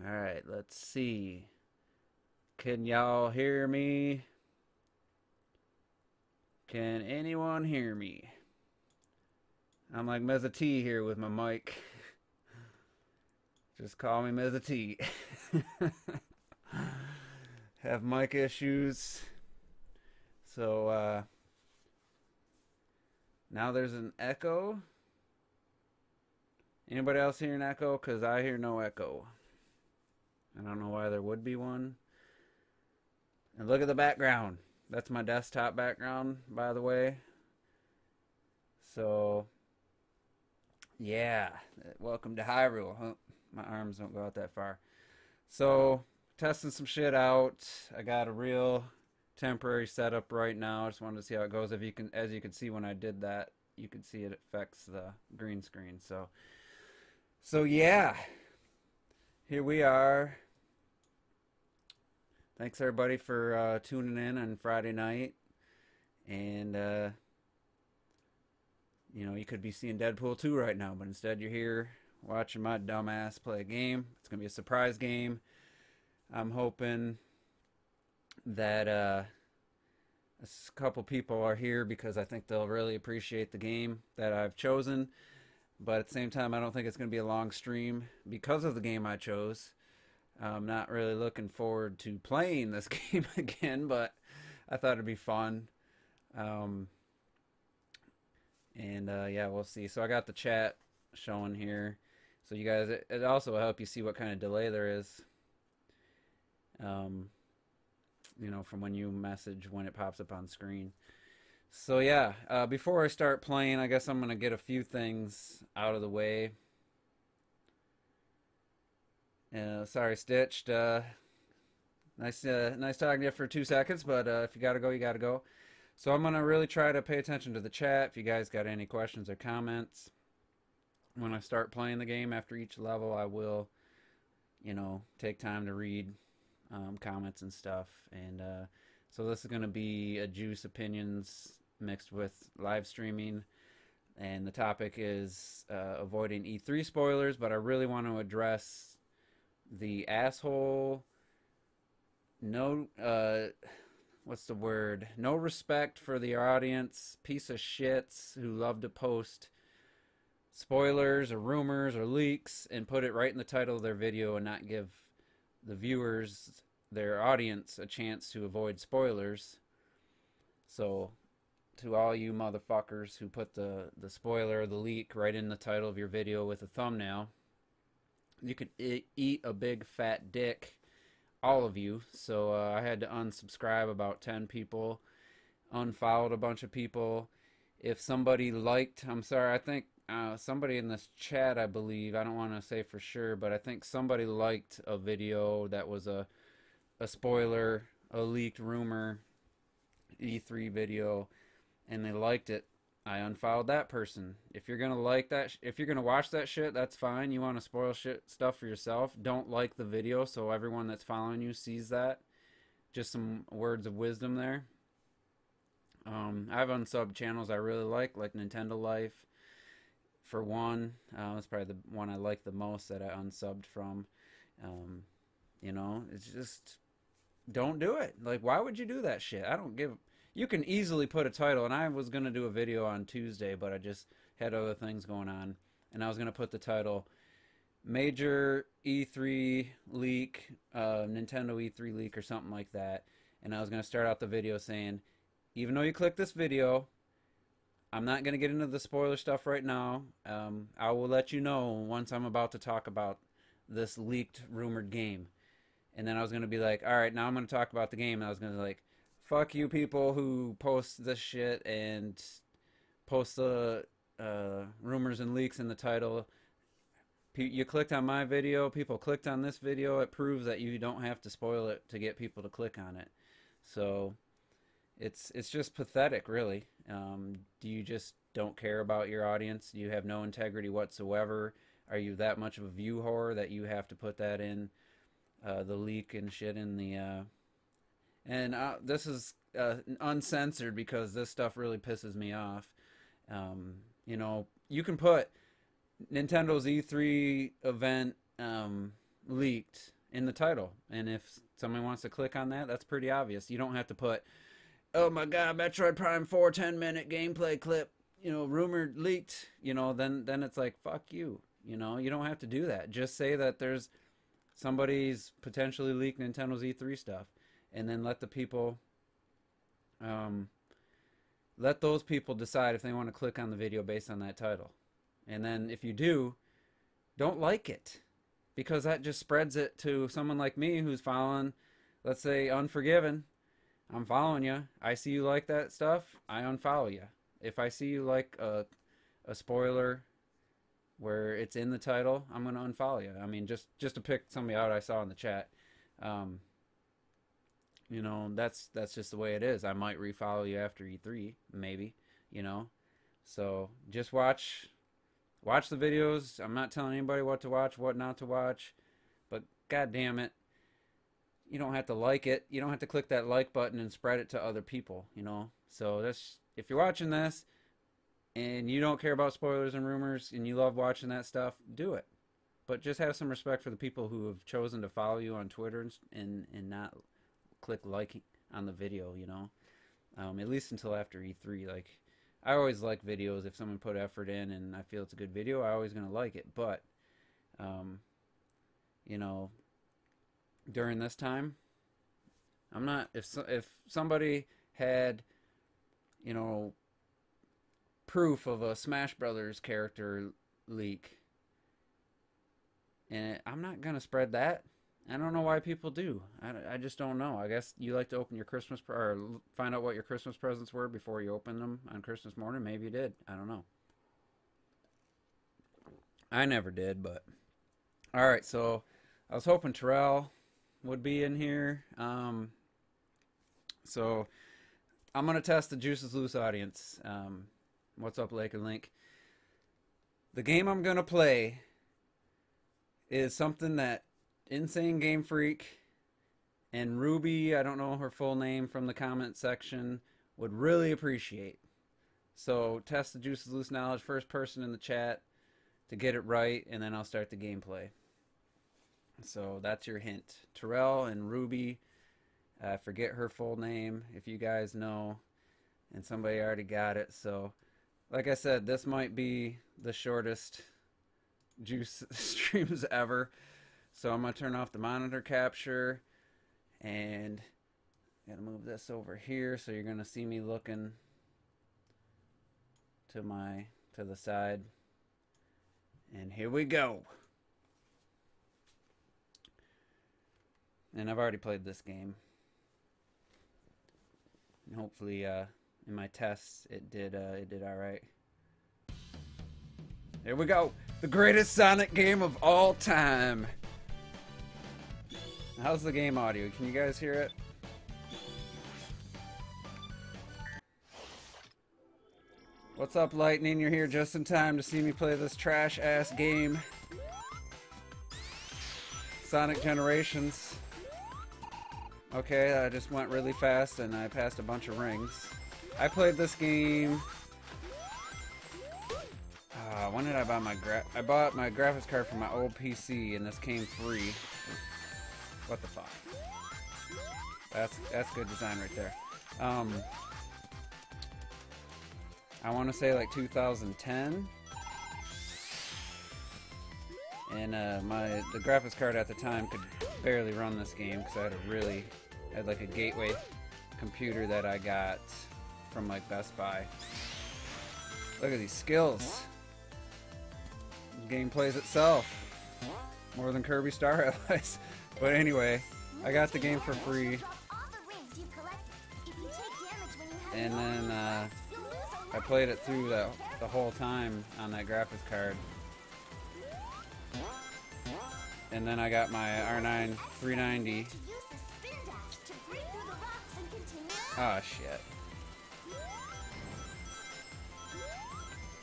Alright, let's see. Can y'all hear me? Can anyone hear me? I'm like Mezza T here with my mic. Just call me Mezza T. Have mic issues. So, now there's an echo. Anybody else hear an echo? Because I hear no echo. I don't know why there would be one. And look at the background. That's my desktop background, by the way. So, yeah. Welcome to Hyrule. Huh? My arms don't go out that far. So, testing some shit out. I got a real temporary setup right now. I just wanted to see how it goes. If you can, as you can see when I did that, you can see it affects the green screen. So yeah. Here we are. Thanks everybody for tuning in on Friday night. And you know, you could be seeing Deadpool 2 right now, but instead you're here watching my dumbass play a game. It's gonna be a surprise game. I'm hoping that a couple people are here because I think they'll really appreciate the game that I've chosen. But at the same time, I don't think it's going to be a long stream because of the game I chose. I'm not really looking forward to playing this game again, but I thought it'd be fun. Yeah, we'll see. So I got the chat showing here. So you guys, it also will help you see what kind of delay there is. You know, from when you message when it pops up on screen. So yeah, before I start playing, I guess I'm gonna get a few things out of the way. Sorry, Stitched. Nice talking to you for 2 seconds, but if you gotta go, you gotta go. So I'm gonna really try to pay attention to the chat. If you guys got any questions or comments, when I start playing the game after each level, I will, you know, take time to read comments and stuff. And so this is going to be a juice opinions mixed with live streaming. And the topic is avoiding E3 spoilers, but I really want to address the asshole, no, what's the word? No respect for the audience, piece of shits who love to post spoilers or rumors or leaks and put it right in the title of their video and not give the viewers, their audience, a chance to avoid spoilers. So to all you motherfuckers who put the spoiler or the leak right in the title of your video with a thumbnail, you could eat a big fat dick, all of you. So I had to unsubscribe about 10 people, unfollowed a bunch of people. If somebody liked, I'm sorry, I think somebody in this chat, I believe, I don't want to say for sure, but I think somebody liked a video that was a spoiler, a leaked rumor E3 video, and they liked it. I unfollowed that person. If you're gonna like that, if you're gonna watch that shit, that's fine. You want to spoil stuff for yourself, don't like the video so everyone that's following you sees that. Just some words of wisdom there. I have unsubbed channels I really like Nintendo Life, for one. That's probably the one I like the most that I unsubbed from. You know, it's just, don't do it. Like, why would you do that shit? I don't give. You can easily put a title, and I was gonna do a video on Tuesday, but I just had other things going on, and I was gonna put the title Major E3 Leak, Nintendo E3 Leak or something like that, and I was gonna start out the video saying, even though you click this video, I'm not gonna get into the spoiler stuff right now. I will let you know once I'm about to talk about this leaked rumored game. And then I was going to be like, alright, now I'm going to talk about the game. And I was going to be like, fuck you people who post this shit and post the rumors and leaks in the title. You clicked on my video, people clicked on this video. It proves that you don't have to spoil it to get people to click on it. So it's just pathetic, really. Do you just don't care about your audience? Do you have no integrity whatsoever? Are you that much of a view whore that you have to put that in the leak and shit in the this is uncensored because this stuff really pisses me off. You know, you can put Nintendo's E3 event leaked in the title. And if somebody wants to click on that, that's pretty obvious. You don't have to put, oh my god, Metroid Prime 4 10-minute gameplay clip, you know, rumored leaked, you know, then it's like, fuck you. You know, you don't have to do that. Just say that there's somebody's potentially leaked Nintendo's E3 stuff, and then let the people, let those people decide if they want to click on the video based on that title. And then if you do, don't like it, because that just spreads it to someone like me who's following, let's say, Unforgiven. I'm following you. I see you like that stuff, I unfollow you. If I see you like a spoiler where it's in the title, I'm going to unfollow you. I mean, just to pick somebody out I saw in the chat. You know, that's just the way it is. I might refollow you after E3, maybe, you know. So just watch the videos. I'm not telling anybody what to watch, what not to watch, but god damn it, you don't have to like it. You don't have to click that like button and spread it to other people, you know. So that's, if you're watching this and you don't care about spoilers and rumors and you love watching that stuff, do it. But just have some respect for the people who have chosen to follow you on Twitter and not click like on the video, you know. At least until after E3. Like, I always like videos. If someone put effort in and I feel it's a good video, I'm always going to like it. But, you know, during this time, I'm not, if somebody had, you know, proof of a Smash Brothers character leak, and I'm not gonna spread that. I don't know why people do. I just don't know. I guess you like to open your Christmas or find out what your Christmas presents were before you open them on Christmas morning. Maybe you did. I don't know. I never did, but all right. So I was hoping Terrell would be in here. So I'm gonna test the Juices Loose audience. What's up, Lake and Link? The game I'm gonna play is something that Insane Game Freak and Ruby, I don't know her full name from the comment section, would really appreciate. So test the Juices Loose knowledge, first person in the chat to get it right, and then I'll start the gameplay. So that's your hint. Terrell and Ruby, I forget her full name if you guys know, and somebody already got it. So like I said, this might be the shortest Juice streams ever. So I'm going to turn off the monitor capture, and I'm going to move this over here so you're going to see me looking to the side. And here we go. And I've already played this game. And hopefully in my tests it did all right. Here we go. The greatest Sonic game of all time. How's the game audio? Can you guys hear it? What's up, Lightning? You're here just in time to see me play this trash-ass game. Sonic Generations. Okay, I just went really fast and I passed a bunch of rings. I played this game... when did I buy my I bought my graphics card for my old PC and this came free. What the fuck? That's good design right there. I want to say like 2010. And the graphics card at the time could barely run this game because I had like a gateway computer that I got from like Best Buy. Look at these skills. The game plays itself more than Kirby Star Allies. But anyway, I got the game for free, and then I played it through the whole time on that graphics card. And then I got my R9 390. Ah, shit.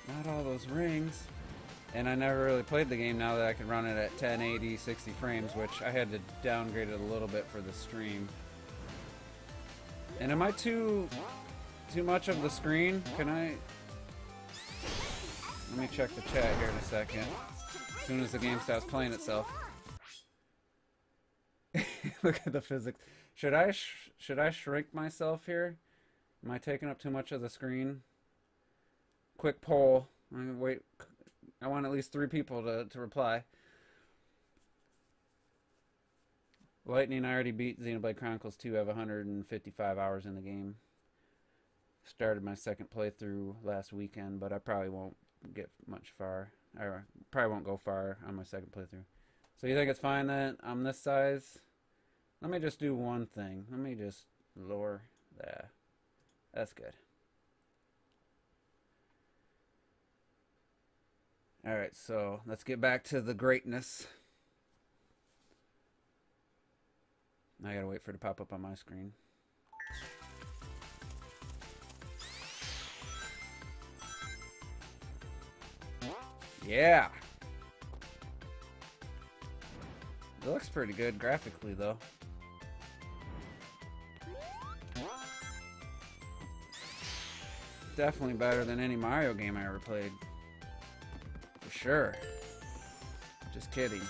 Not all those rings. And I never really played the game now that I can run it at 1080, 60 frames, which I had to downgrade it a little bit for the stream. And am I too much of the screen? Can I... Let me check the chat here in a second. As soon as the game stops playing itself. Look at the physics. Should I shrink myself here? Am I taking up too much of the screen? Quick poll. I'm gonna wait. I want at least 3 people to reply. Lightning, I already beat Xenoblade Chronicles 2. I have 155 hours in the game. Started my second playthrough last weekend, but I probably won't get much far. I probably won't go far on my second playthrough. So you think it's fine that I'm this size? Let me just do one thing. Let me just lower that. That's good. Alright, so let's get back to the greatness. I gotta wait for it to pop up on my screen. Yeah! It looks pretty good graphically, though. Definitely better than any Mario game I ever played. For sure. Just kidding.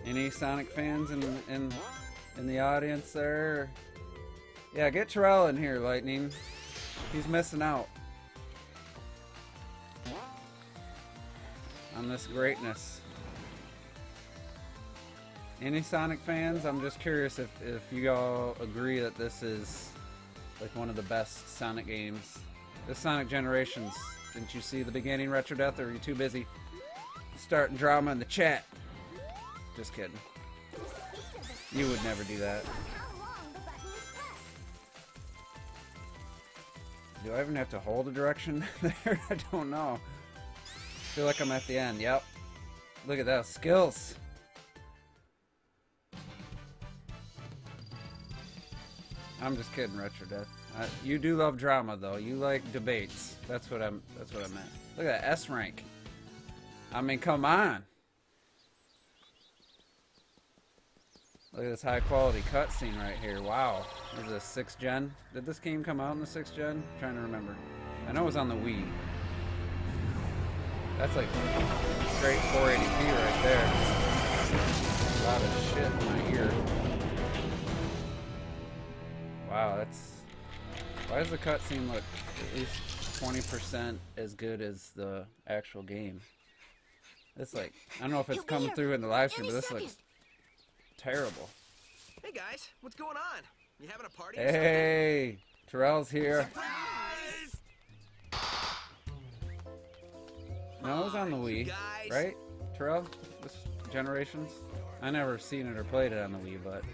Any Sonic fans in the audience there? Yeah, get Terrell in here, Lightning. He's missing out on this greatness. Any Sonic fans? I'm just curious if you all agree that this is like one of the best Sonic games. This Sonic Generations. Didn't you see the beginning, Retro Death, or are you too busy starting drama in the chat? Just kidding. You would never do that. Do I even have to hold a direction there? I don't know. I feel like I'm at the end. Yep. Look at that. Skills. I'm just kidding, Retro Death. You do love drama, though. You like debates. That's what I meant. Look at that S rank. I mean, come on. Look at this high quality cutscene right here. Wow. This is a 6th gen. Did this game come out in the 6th gen? I'm trying to remember. I know it was on the Wii. That's like straight 480p right there. A lot of shit in my ear. Wow, that's... Why does the cutscene look at least 20% as good as the actual game? It's like... I don't know if it's coming through in the live stream, but this looks terrible. Hey guys, what's going on? You having a party? Hey, Terrell's here. Surprise! No, it was on the Wii, right? Terrell? This Generations? I never seen it or played it on the Wii, but...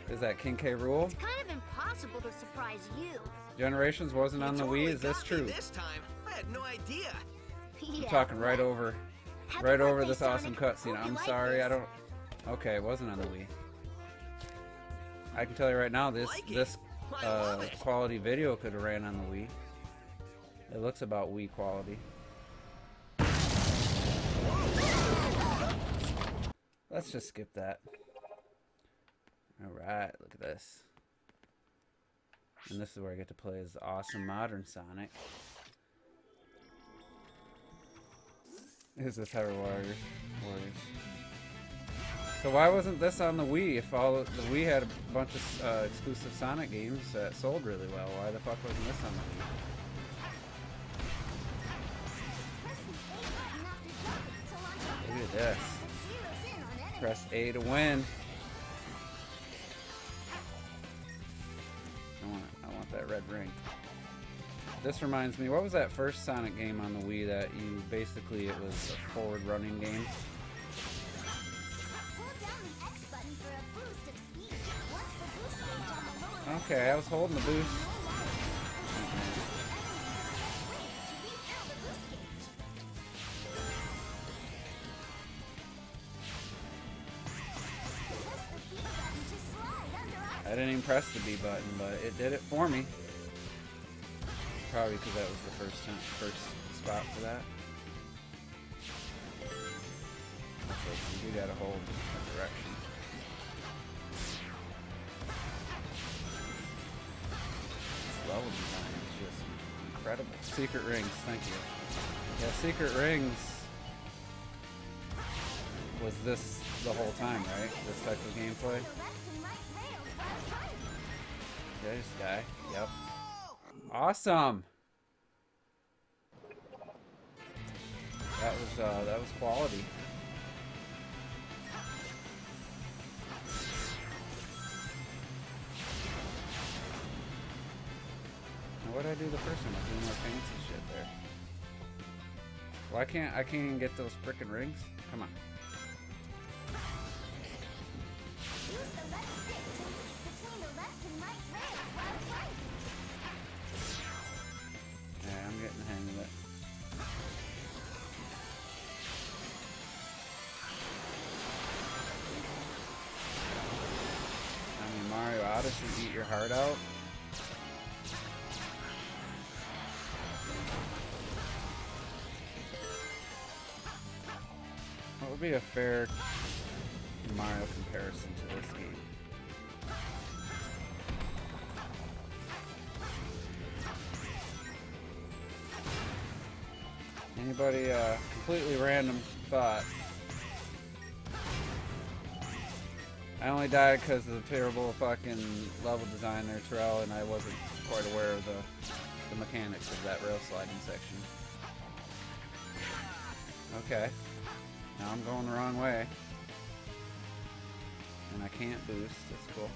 Is that King K. Rool? It's kind of impossible to surprise you. Generations wasn't on the Wii, is this true? This time, I had no idea. I'm talking right over this awesome cutscene. I'm sorry, I don't... Okay, it wasn't on the Wii. I can tell you right now, this quality video could have ran on the Wii. It looks about Wii quality. Let's just skip that. Alright, look at this. And this is where I get to play as awesome modern Sonic. Is this Hyrule Warriors? So why wasn't this on the Wii? If all the Wii had a bunch of exclusive Sonic games that sold really well, why the fuck wasn't this on the Wii? Look at this. Press A to win. I want that red ring. This reminds me, what was that first Sonic game on the Wii that you basically, it was a forward running game? Okay, I was holding the boost. I didn't even press the B button, but it did it for me. Probably because that was the first spot for that. So you gotta hold the direction. Level design is just incredible. Secret rings, thank you. Yeah, secret rings. was this the whole time, right? This type of gameplay. There's this guy. Yep. Awesome. That was quality. Now what did I do the first time? I was doing more fancy shit there. Why can't I can't even get those frickin' rings? Come on. Yeah, I'm getting the hang of it. I mean, Mario Odyssey, eat your heart out. What would be a fair Mario comparison to this game? Anybody, completely random thought. I only died because of the terrible fucking level design there, Terrell, and I wasn't quite aware of the mechanics of that rail sliding section. Okay. Now I'm going the wrong way. And I can't boost. That's cool.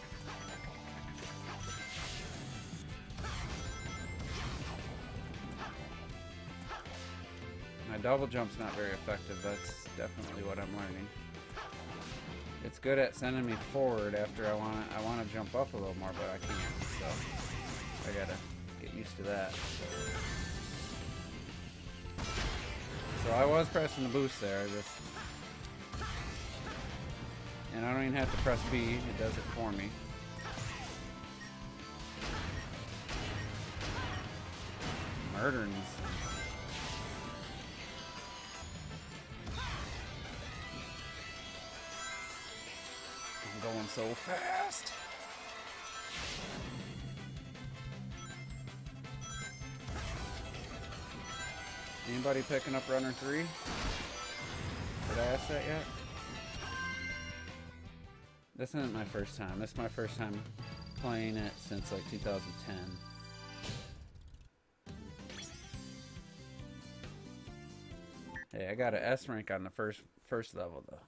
My double jump's not very effective. That's definitely what I'm learning. It's good at sending me forward after I want to jump up a little more, but I can't. So I gotta get used to that. So I was pressing the boost there. And I don't even have to press B. It does it for me. Murdering these things. Going so fast. Anybody picking up Runner 3? Did I ask that yet? This isn't my first time. This is my first time playing it since like 2010. Hey, I got an S rank on the first level though.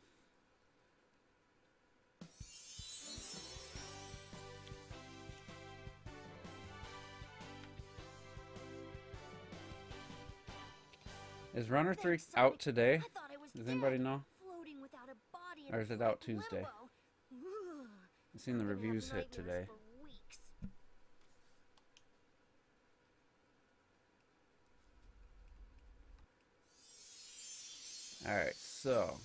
Is Runner 3 out today? Does anybody know? Or is it out Tuesday? I've seen the reviews hit today. Alright, so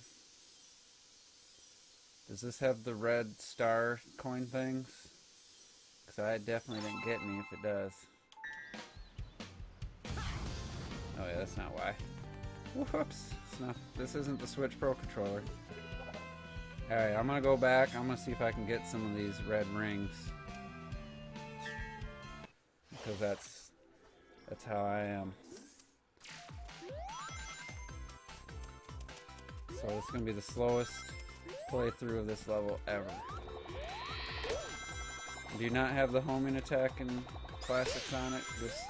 does this have the red star coin things? Because I definitely didn't get any if it does. Oh yeah, that's not why. Whoops. It's not, this isn't the Switch Pro controller. Alright, I'm gonna go back. I'm gonna see if I can get some of these red rings. Because that's how I am. So it's gonna be the slowest playthrough of this level ever. Do you not have the homing attack in Classic Sonic? Just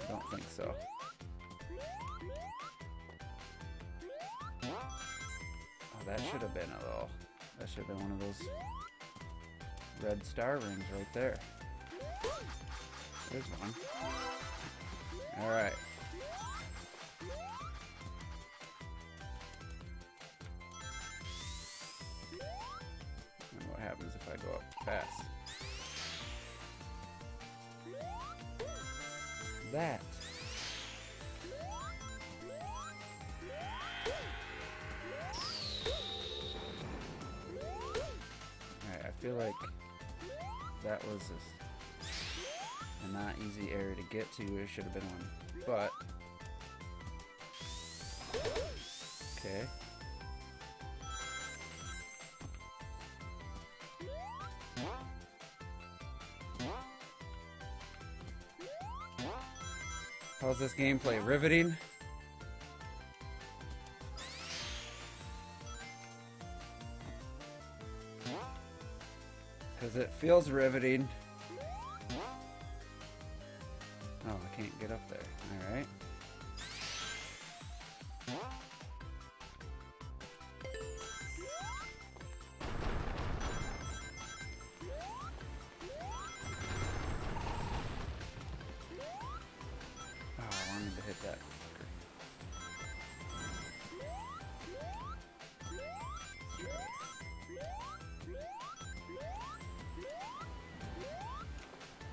don't think so. Oh, that should have been a little. That should have been one of those red star rings right there. There's one. Alright. And what happens if I go up fast? That. Alright, I feel like that was a not easy area to get to. It should have been one. But okay. How's this gameplay? Riveting? because it feels riveting. Oh, I can't get up there. Alright. Oh, I wanted to hit that.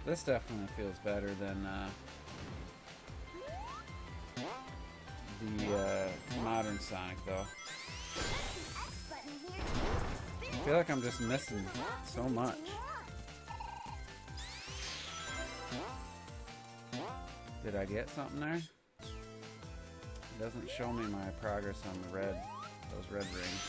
This definitely feels better than the modern Sonic, though. I feel like I'm just missing so much. Did I get something there? It doesn't show me my progress on the red, those red rings.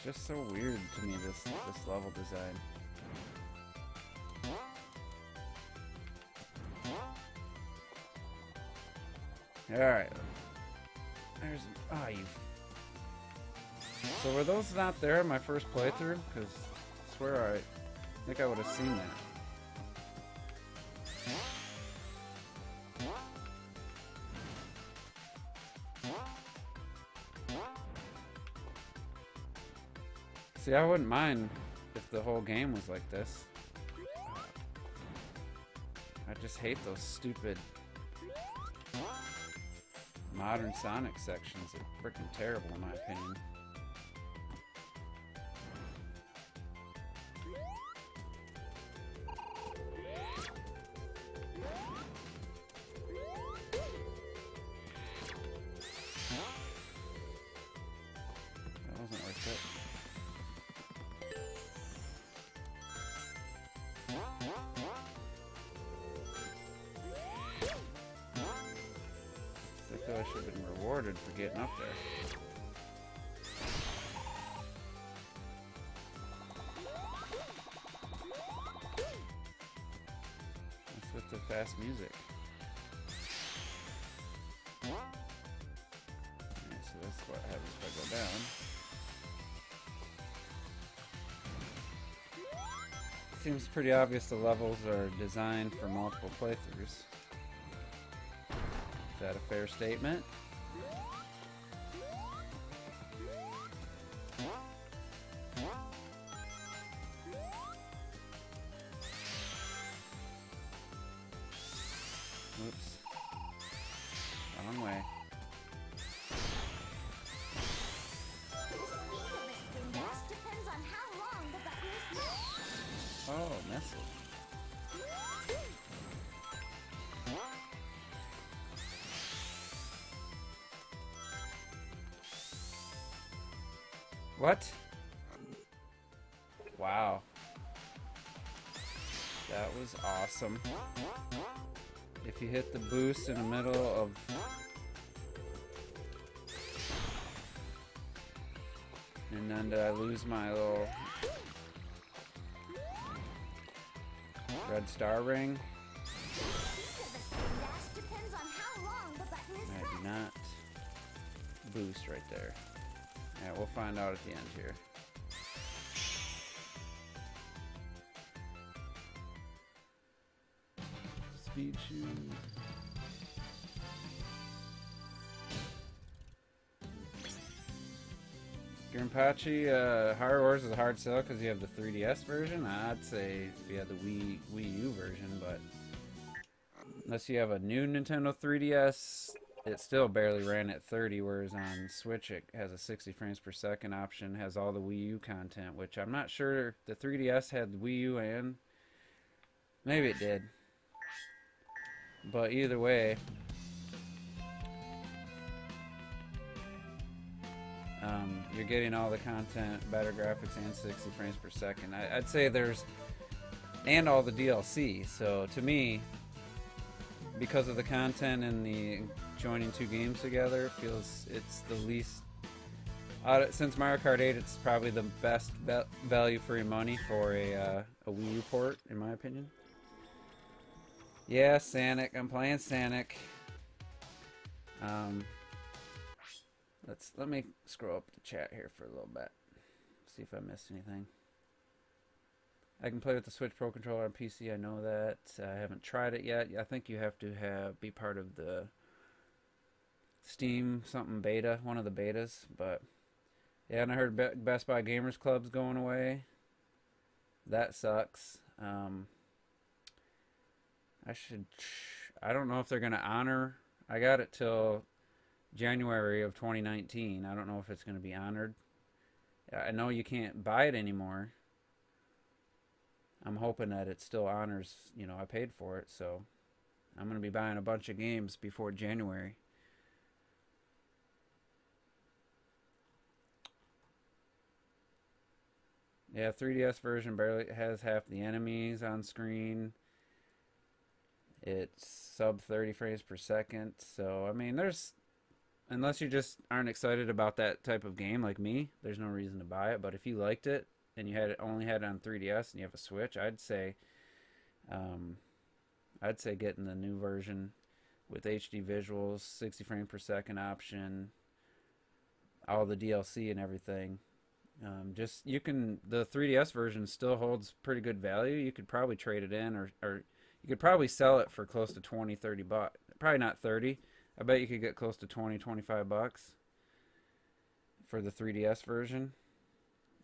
It's just so weird to me, this level design. Alright. There's... Ah, you... So were those not there in my first playthrough? Because I swear I think I would have seen that. See, I wouldn't mind if the whole game was like this. I just hate those stupid modern Sonic sections. They're freaking terrible in my opinion. That wasn't worth it. I feel I should have been rewarded for getting up there. What's with the fast music? Okay, so that's what happens if I go down. Seems pretty obvious the levels are designed for multiple playthroughs. Is that a fair statement? Oops. Wrong way. Oh, missile. What? Wow. That was awesome. If you hit the boost in the middle of... And then did I lose my little... red star ring? I do not boost right there. Yeah, we'll find out at the end here. Speed shoes. Grimpachi, Hard Wars is a hard sell because you have the 3DS version. I'd say if you had the Wii U version, but unless you have a new Nintendo 3DS, it still barely ran at 30, whereas on Switch it has a 60 frames per second option, has all the Wii U content, which I'm not sure the 3DS had Wii U and maybe it did. But either way, you're getting all the content, better graphics, and 60 frames per second. I'd say there's, and all the DLC. So to me, because of the content and the joining two games together, feels it's the least Since Mario Kart 8, it's probably the best value for your money for a Wii U port, in my opinion. Yeah, Sonic. I'm playing Sonic. Let me scroll up the chat here for a little bit. See if I missed anything. I can play with the Switch Pro controller on PC. I know that. I haven't tried it yet. I think you have to be part of the Steam something beta, one of the betas. But yeah, and I heard Best Buy Gamers Club's going away. That sucks. I don't know if they're gonna honor. I got it till January of 2019. I don't know if it's gonna be honored. I know you can't buy it anymore. I'm hoping that it still honors, you know, I paid for it, so I'm going to be buying a bunch of games before January. Yeah, 3DS version barely has half the enemies on screen. It's sub 30 frames per second, so I mean, unless you just aren't excited about that type of game like me, there's no reason to buy it. But if you liked it, and you only had it on 3DS and you have a Switch, I'd say getting the new version with HD visuals, 60 frames per second option, all the DLC and everything. The 3DS version still holds pretty good value. You could probably trade it in, or you could probably sell it for close to 20, 30 bucks. Probably not 30. I bet you could get close to 20, 25 bucks for the 3DS version.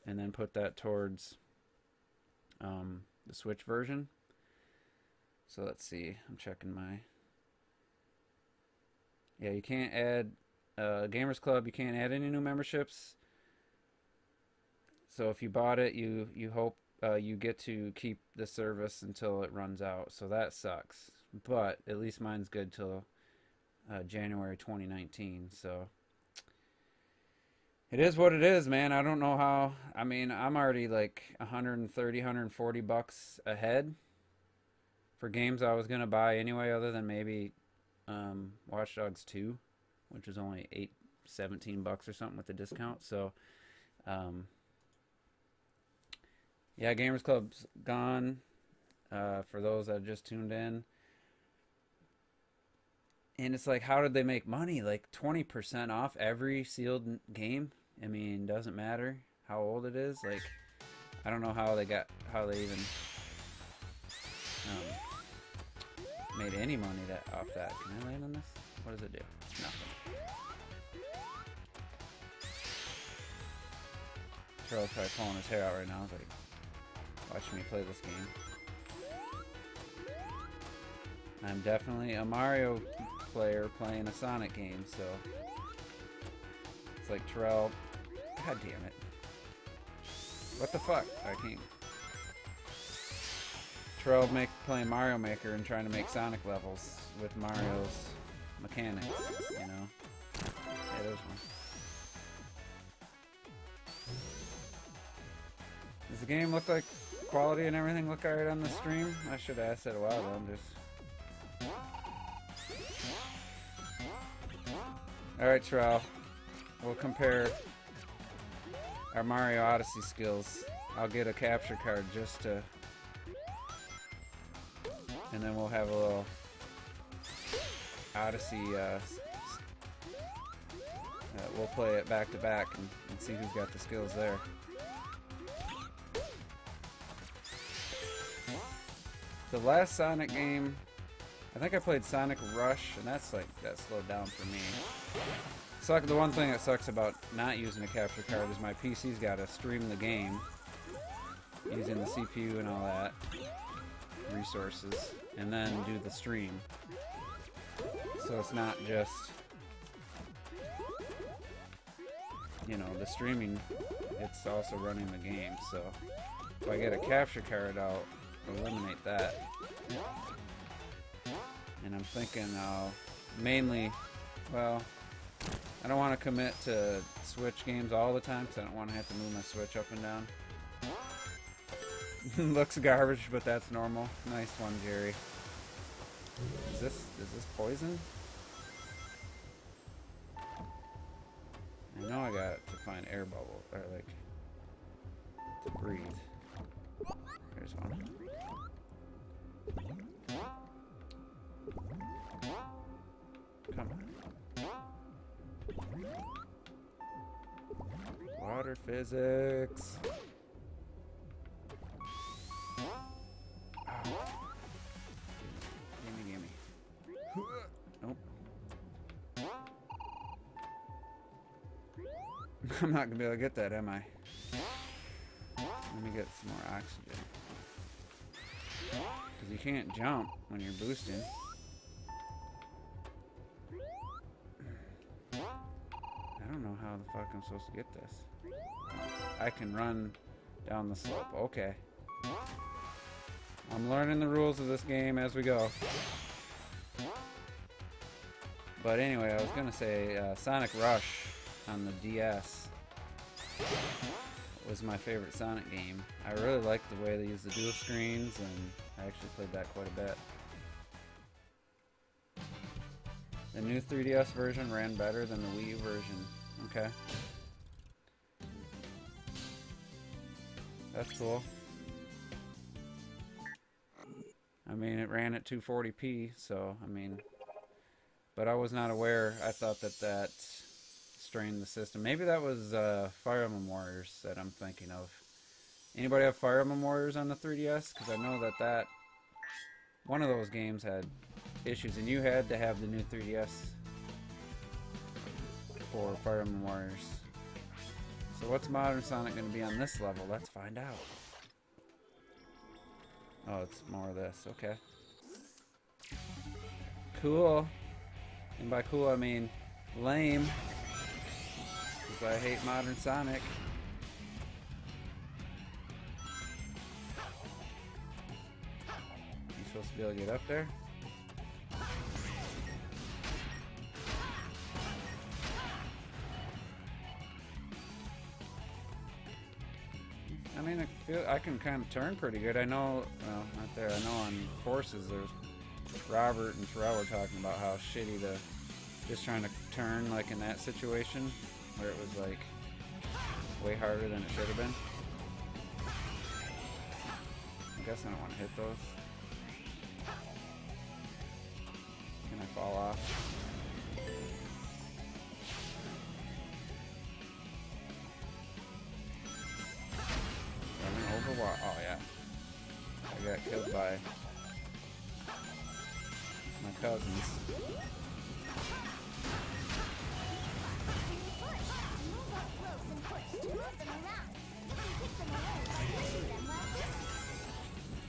And then put that towards the Switch version. So let's see. I'm checking my... Yeah, you can't add... Gamers Club, you can't add any new memberships. So if you bought it, you hope you get to keep the service until it runs out. So that sucks. But at least mine's good till January 2019. So... It is what it is, man. I don't know how. I mean, I'm already like 130, 140 bucks ahead for games I was going to buy anyway, other than maybe Watch Dogs 2, which was only 17 bucks or something with the discount. So, yeah, Gamers Club's gone for those that just tuned in. And it's like, how did they make money? Like 20% off every sealed game? I mean, doesn't matter how old it is. Like, I don't know how they even made any money off that. Can I land on this? What does it do? Nothing. Charles probably pulling his hair out right now. I was like, watching me play this game. I'm definitely a Mario player playing a Sonic game, so it's like Terrell. God damn it! What the fuck? I can't. Terrell playing Mario Maker and trying to make Sonic levels with Mario's mechanics. You know? Yeah, there's one. Does the game look like quality and everything look alright on the stream? I should have asked that a while ago. I'm just. Alright, Terrell. We'll compare our Mario Odyssey skills. I'll get a capture card just to... And then we'll have a little Odyssey... we'll play it back to back and see who's got the skills there. The last Sonic game... I think I played Sonic Rush, and that slowed down for me. The one thing that sucks about not using a capture card is my PC's got to stream the game using the CPU and all that resources, and then do the stream. So it's not just, you know, the streaming, it's also running the game. So if I get a capture card, I'll eliminate that. And I'm thinking mainly, well, I don't want to commit to Switch games all the time because I don't want to have to move my Switch up and down. Looks garbage, but that's normal. Nice one, Jerry. Is this poison? I know I got to find air bubble, or like to breathe. Here's one. Come on. Water physics. Gimme. Nope. I'm not gonna be able to get that, am I? Let me get some more oxygen. Because you can't jump when you're boosting. I don't know how the fuck I'm supposed to get this. I can run down the slope. Okay. I'm learning the rules of this game as we go. But anyway, I was gonna say Sonic Rush on the DS was my favorite Sonic game. I really liked the way they used the dual screens, and I actually played that quite a bit. The new 3DS version ran better than the Wii U version. Okay. That's cool. I mean, it ran at 240p, so, I mean... But I was not aware. I thought that strained the system. Maybe that was Fire Emblem Warriors that I'm thinking of. Anybody have Fire Emblem Warriors on the 3DS? Because I know that one of those games had issues, and you had to have the new 3DS for Fire Emblem Warriors. So what's Modern Sonic going to be on this level? Let's find out. Oh, it's more of this. Okay. Cool. And by cool, I mean lame. Because I hate Modern Sonic. You supposed to be able to get up there? I mean, I can kind of turn pretty good. I know, well, not there. I know on Forces, there's Robert and Terrell were talking about how shitty just trying to turn, like in that situation, where it was like way harder than it should have been. I guess I don't want to hit those. Can I fall off? Oh yeah, I got killed by my cousins.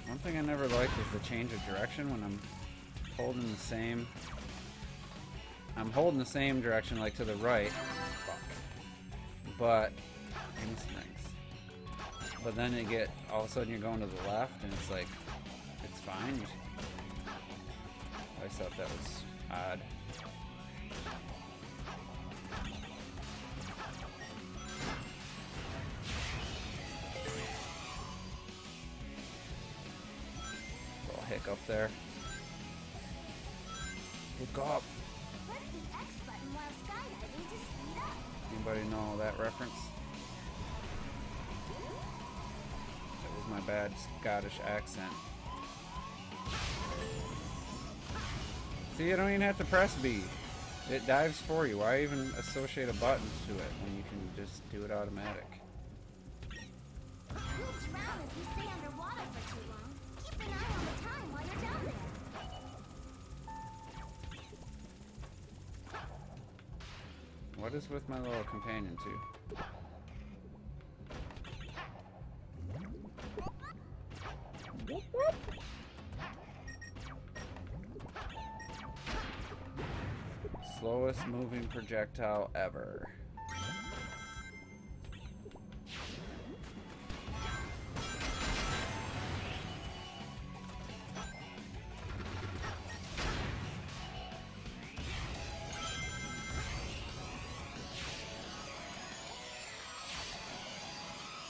One thing I never liked is the change of direction when I'm holding the same. I'm holding the same direction, like to the right. Fuck. But But then you get, all of a sudden you're going to the left, and it's like, it's fine. I thought that was odd. Little hiccup there. Look up. Press the X button while skydiving to speed up. Anybody know that reference? My bad Scottish accent. See, you don't even have to press B. It dives for you. Why even associate a button to it when you can just do it automatic? You'll drown if you stay underwater for too long. Keep an eye on the time while you're down there. What is with my little companion too? Slowest moving projectile ever.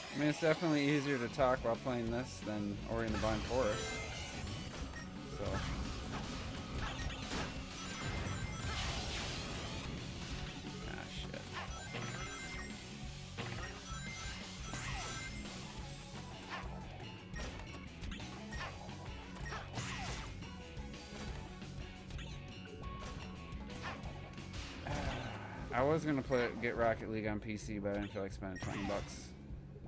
I mean, it's definitely easier to talk while playing this than Ori and the Blind Forest. So. Ah, shit. I was gonna get Rocket League on PC, but I didn't feel like spending $20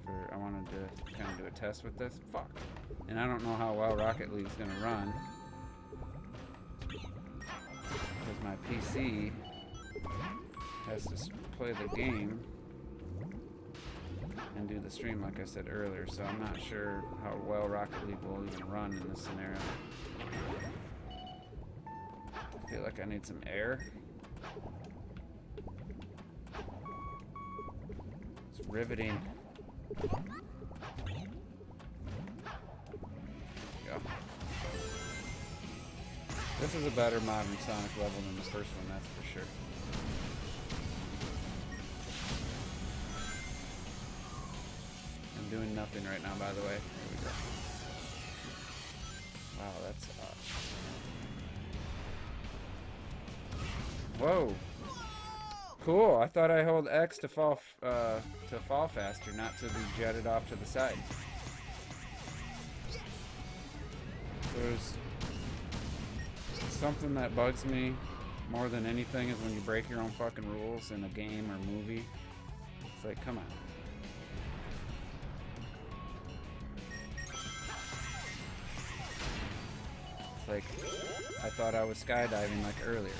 for. I wanted to kind of do a test with this. Fuck. And I don't know how well Rocket League's gonna run because my PC has to play the game and do the stream like I said earlier, so I'm not sure how well Rocket League will even run in this scenario. I feel like I need some air. It's riveting. There we go. This is a better modern Sonic level than the first one, that's for sure. I'm doing nothing right now, by the way. Here we go. Wow, that's whoa! Cool. I thought I hold X to fall faster, not to be jetted off to the side. There's something that bugs me more than anything is when you break your own fucking rules in a game or movie. It's like, come on. It's like, I thought I was skydiving like earlier.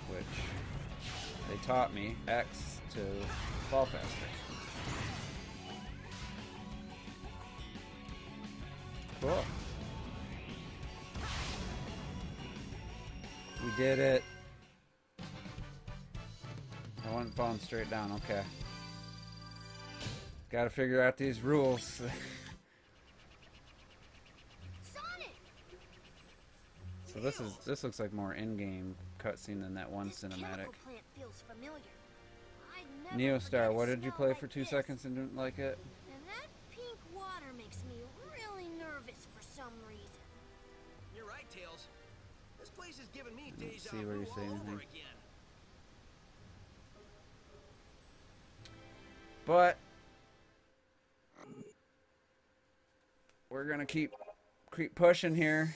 Which they taught me X to fall faster. Cool. We did it. I wasn't falling straight down, okay. Gotta figure out these rules. Sonic! So this looks like more in-game cutscene than that one cinematic. Plant feels familiar. I'd never Neostar, forget what a did you smell play like for 2 this. seconds and didn't like it? And that pink water makes me really nervous for some reason. You're right, Tails. This place is giving me Let's deja see where vu you say all anything. over again. But we're gonna keep pushing here.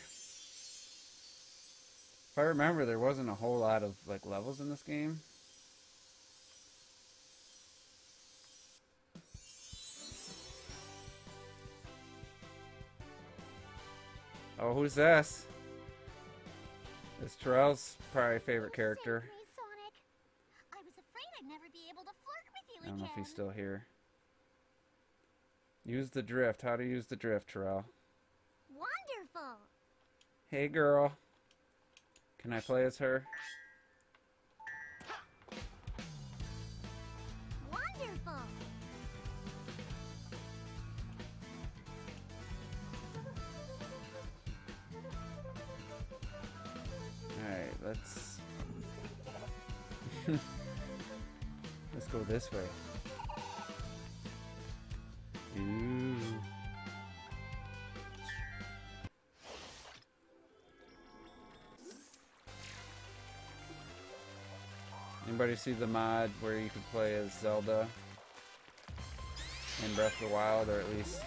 If I remember, there wasn't a whole lot of like levels in this game. Oh, who's this? It's Terrell's probably favorite character. Save me, Sonic. I was afraid I'd never be able to flirt with you I don't know if again. he's still here. Use the drift. How to use the drift, Terrell. Wonderful. Hey, girl. Can I play as her? Wonderful. Alright, let's... let's go this way. Ooh. Anybody see the mod where you could play as Zelda in Breath of the Wild, or at least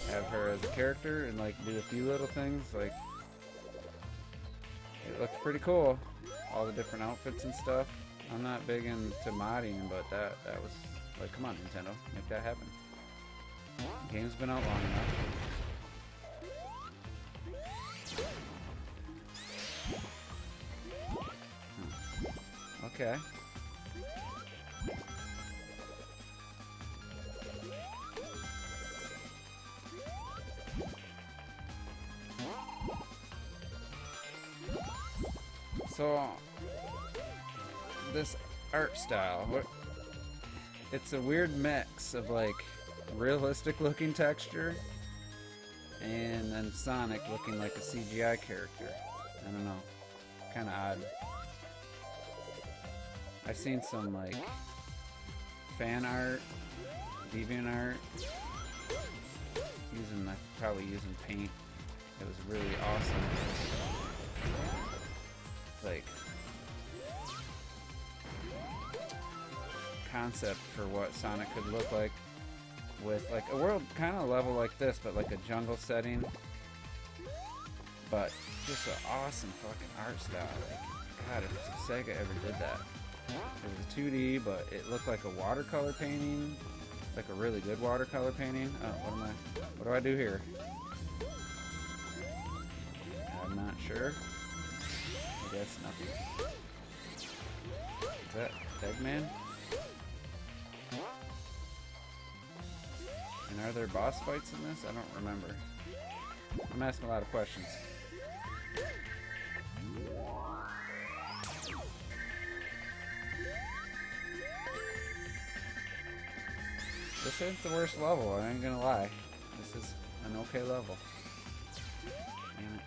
have her as a character and like do a few little things? Like, it looks pretty cool. All the different outfits and stuff. I'm not big into modding, but that was like, come on, Nintendo, make that happen. The game's been out long enough. Okay. So, this art style, it's a weird mix of like realistic looking texture and then Sonic looking like a CGI character. I don't know, kind of odd. I've seen some like fan art, deviant art, probably using paint. It was really awesome. Like concept for what Sonic could look like with like a world kind of level like this, but like a jungle setting. But just an awesome fucking art style. Like, God, if Sega ever did that. It was 2D, but it looked like a watercolor painting. Like a really good watercolor painting. Oh, what do I do here? I'm not sure. I guess nothing. Is that Eggman? And are there boss fights in this? I don't remember. I'm asking a lot of questions. This isn't the worst level, I ain't gonna lie. This is an okay level. Damn it.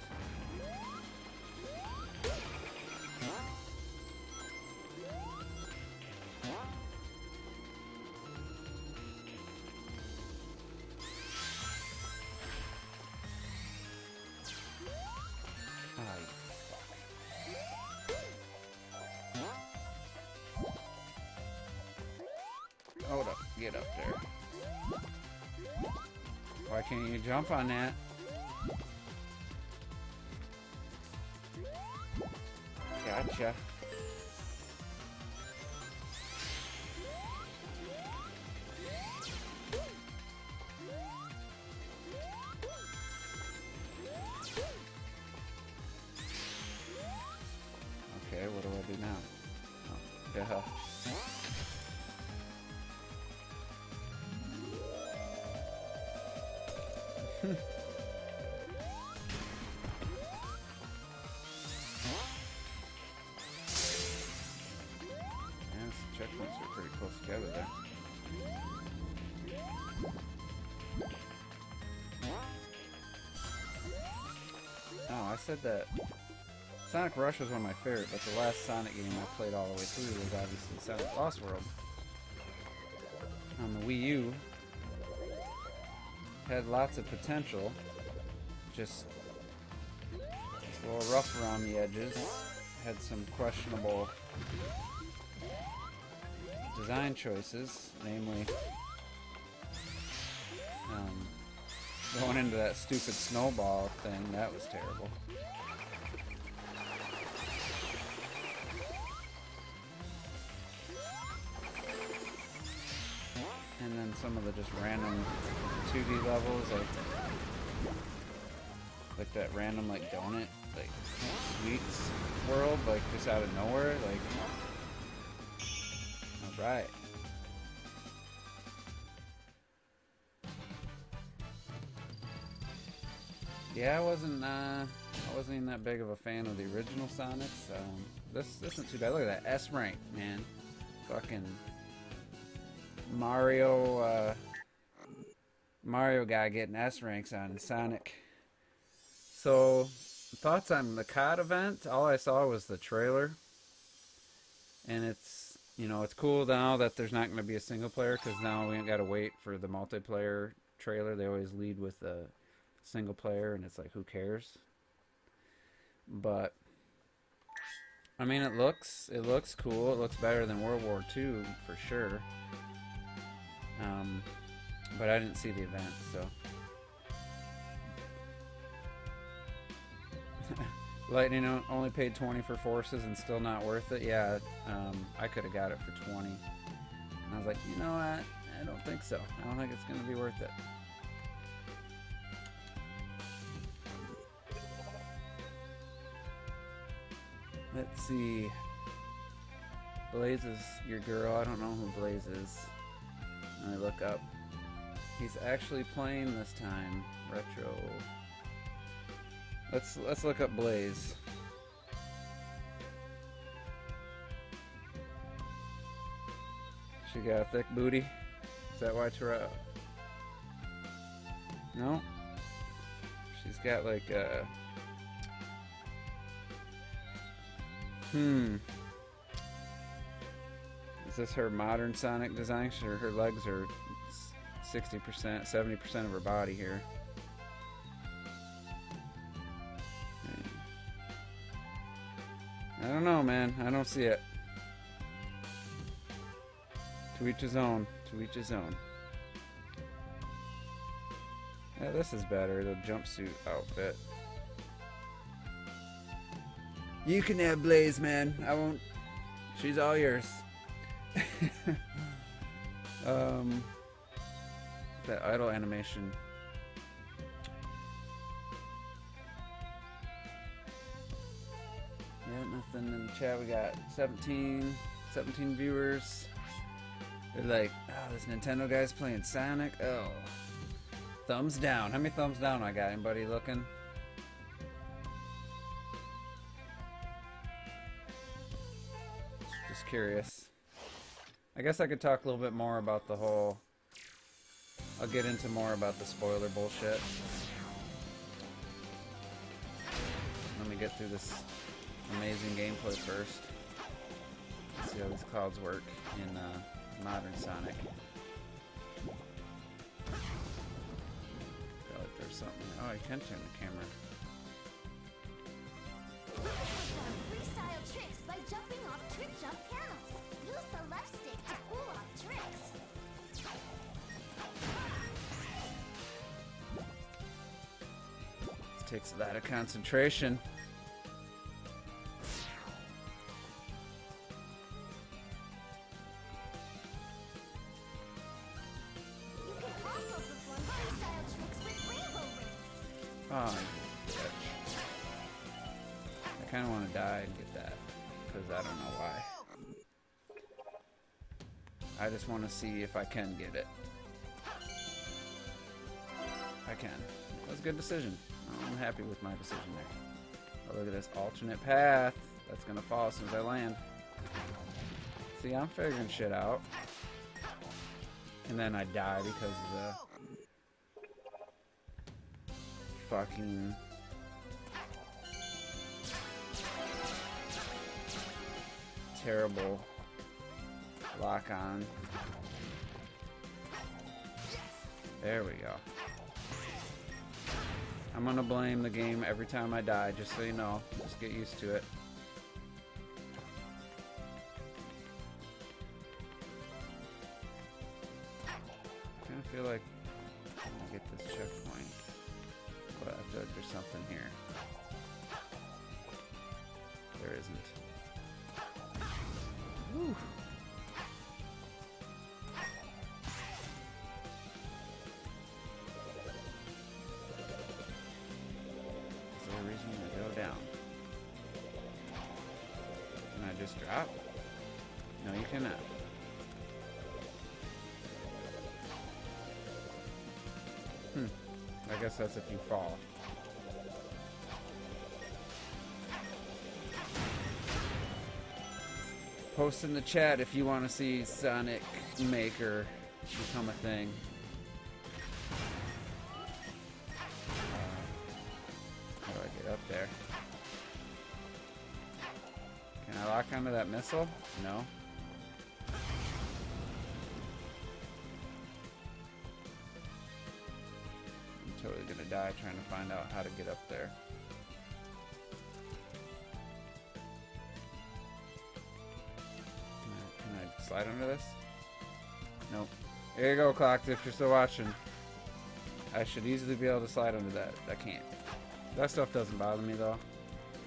Hold up, get up there. Why can't you jump on that? Gotcha. Okay, what do I do now? Oh, duh. Yes, checkpoints are pretty close together there. Oh, I said that Sonic Rush was one of my favorites, but the last Sonic game I played all the way through was obviously Sonic Lost World. On the Wii U, had lots of potential, just a little rough around the edges, had some questionable design choices, namely going into that stupid snowball thing. That was terrible. And then some of the just random 2D levels, like that random like donut, like sweets world, like just out of nowhere, like. All right. Yeah, I wasn't even that big of a fan of the original Sonics. This isn't too bad. Look at that S rank, man. Fucking Mario guy getting S ranks on in Sonic. So, thoughts on the COD event? All I saw was the trailer, and it's cool now that there's not going to be a single player, because now we ain't got to wait for the multiplayer trailer. They always lead with a single player, and it's like, who cares? But I mean, it looks cool. It looks better than World War II for sure. But I didn't see the event, so. Lightning only paid 20 for Forces and still not worth it. Yeah, I could have got it for 20. And I was like, you know what? I don't think so. I don't think it's going to be worth it. Let's see. Blaze is your girl. I don't know who Blaze is. Let me look up. He's actually playing this time. Retro. Let's look up Blaze. She got a thick booty. Is that why Terra? No. She's got like a. Is this her modern Sonic design? Sure, her legs are 60%, 70% of her body here. I don't know, man. I don't see it. To each his own. To each his own. Yeah, this is better. The jumpsuit outfit. You can have Blaze, man. I won't. She's all yours. That idle animation. Yeah, nothing in the chat. We got 17 viewers. They're like, oh, this Nintendo guy's playing Sonic. Oh. Thumbs down. How many thumbs down I got? Anybody looking? Just curious. I guess I could talk a little bit more about the whole... I'll get into more about the spoiler bullshit. Let me get through this amazing gameplay first. Let's see how these clouds work in modern Sonic. Feel like there's something. Oh, you can turn the camera. Freestyle tricks by jumping off trick jump panels. Use the left stick to pull off tricks. This takes a lot of concentration. You can also perform freestyle tricks with rainbow rings. Oh, you bitch. I kind of want to die and get that, because I don't know why. I just want to see if I can get it. I can. That was a good decision. I'm happy with my decision there. Oh, look at this alternate path. That's going to fall as soon as I land. See, I'm figuring shit out. And then I die because of the fucking... terrible lock on. There we go. I'm gonna blame the game every time I die, just so you know. Just get used to it. I kinda feel like I'm gonna get this checkpoint, but I feel like there's something here. There isn't. Whew. Is there a reason to go down? Can I just drop? No, you cannot. I guess that's if you fall. Post in the chat if you want to see Sonic Maker become a thing. How do I get up there? Can I lock onto that missile? No. I'm totally gonna die trying to find out how to get up there. Slide under this? Nope. There you go, Clocked, if you're still watching. I should easily be able to slide under that. I can't. That stuff doesn't bother me, though,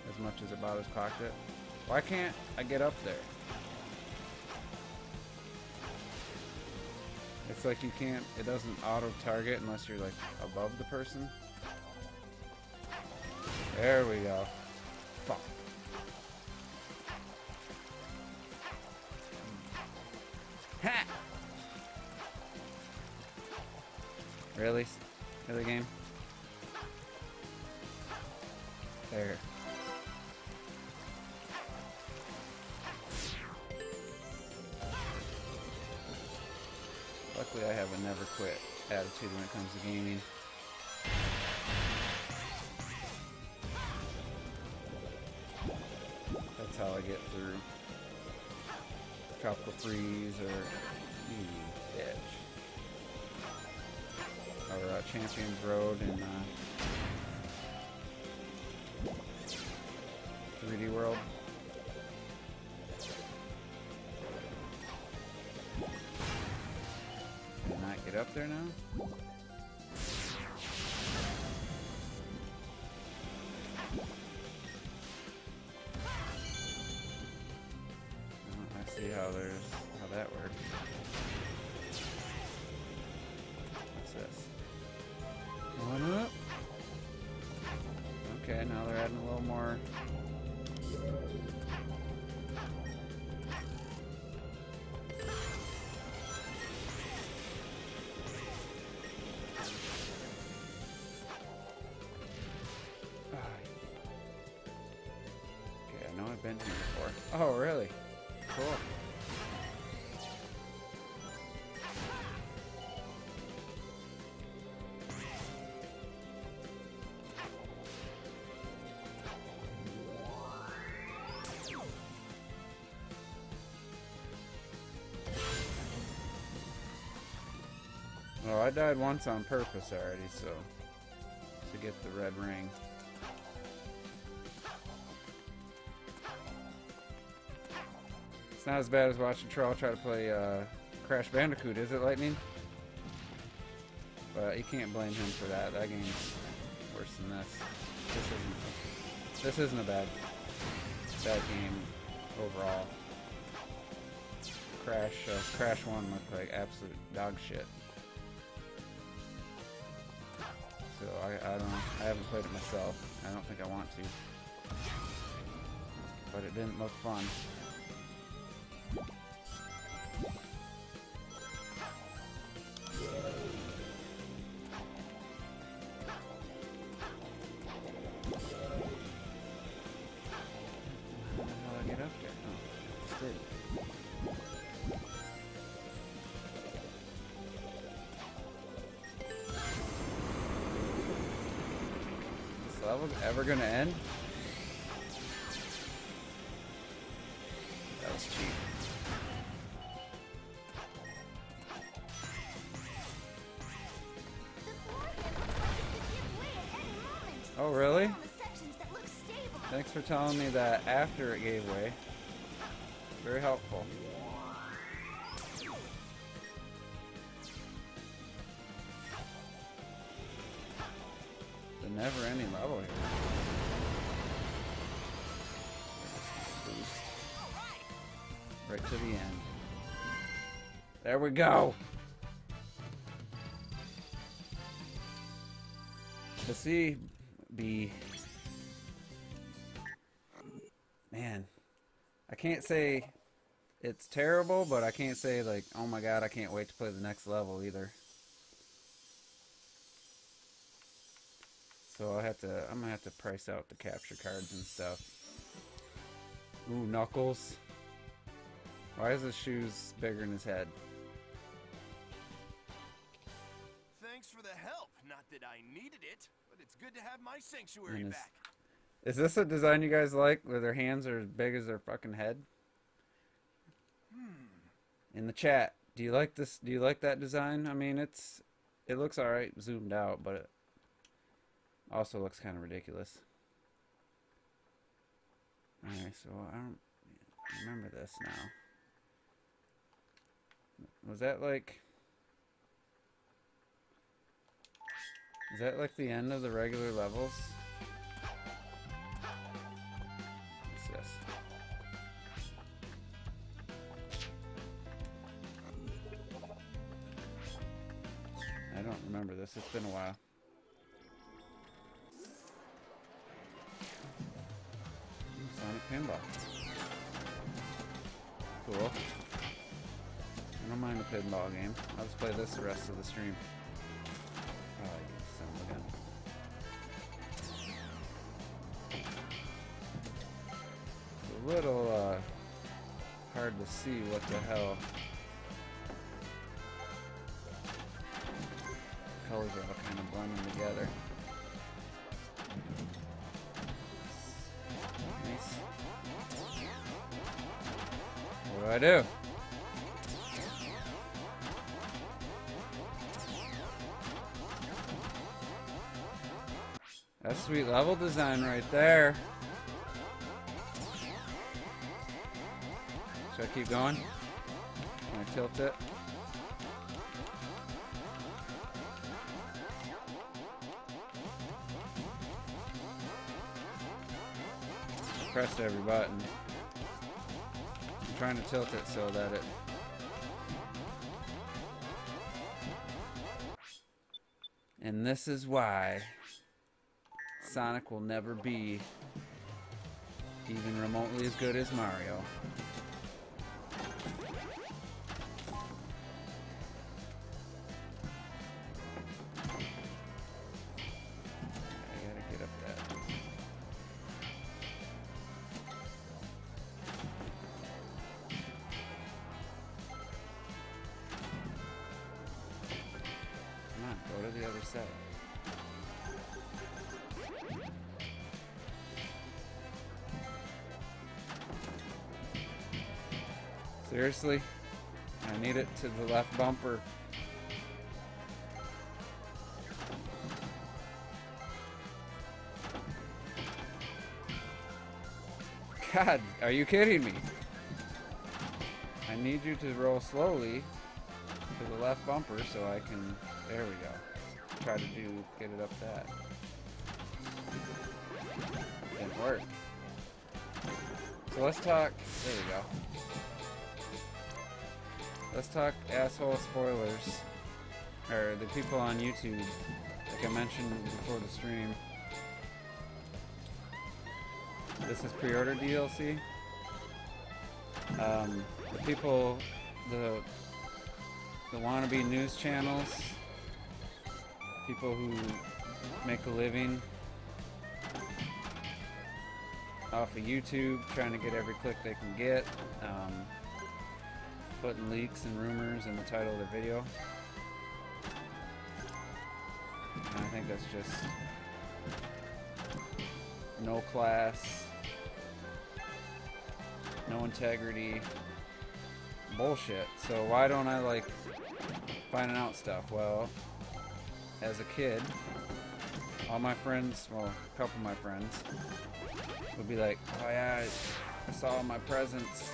as much as it bothers Clocked it. Why can't I get up there? It's like you can't, it doesn't auto-target unless you're, like, above the person. There we go. Fuck. Ha! Really? Really, game? There. Luckily I have a never quit attitude when it comes to gaming. That's how I get through Tropical Freeze or Edge. Or Champions Road in 3D World. Can I not get up there now? see how that works. What's this? One up. Okay, now they're adding a little more. Okay, I know I've been here before. Oh, really? Cool. Oh, I died once on purpose already, so to get the red ring. It's not as bad as watching Troll try to play Crash Bandicoot, is it, Lightning? But you can't blame him for that. That game's worse than this. This isn't a bad game overall. Crash 1 looked like absolute dog shit. So I don't know. I haven't played it myself. I don't think I want to. But it didn't look fun. How do I get up there? Oh, just did. This level's ever gonna end? That was cheap. Oh, really? Thanks for telling me that after it gave way. Very helpful. The never-ending level here. Boost. Right to the end. There we go! The C, B. Man, I can't say it's terrible, but I can't say like, oh my god, I can't wait to play the next level either. So I'm gonna have to price out the capture cards and stuff. Ooh, Knuckles. Why is his shoes bigger than his head? Thanks for the help. Not that I needed it, but it's good to have my sanctuary back. Is this a design you guys like, where their hands are as big as their fucking head? In the chat, do you like this? Do you like that design? I mean, it looks alright zoomed out, but it also looks kind of ridiculous. Alright, so I don't remember this now. Was that like... Is that like the end of the regular levels? What's this? I don't remember this. It's been a while. Sonic Pinball. Cool. I don't mind the pinball game. I'll just play this the rest of the stream. Oh, I get some again. It's a little hard to see what the hell. Colors are all kind of blending together. Nice. What do I do? That's sweet level design right there. Should I keep going? Can I tilt it? Press every button. I'm trying to tilt it so that it... And this is why Sonic will never be even remotely as good as Mario. Go to the other side. Seriously? I need it to the left bumper. God, are you kidding me? I need you to roll slowly to the left bumper so I can... There we go. Try to get it up that. Didn't work. So let's talk... There we go. Let's talk asshole spoilers. Or the people on YouTube, like I mentioned before the stream. This is pre-order DLC. The people, the wannabe news channels, people who make a living off of YouTube, trying to get every click they can get, putting leaks and rumors in the title of their video. And I think that's just no class, no integrity, bullshit. So why don't I like finding out stuff? Well, as a kid, all my friends, well, a couple of my friends, would be like, oh yeah, I saw all my presents.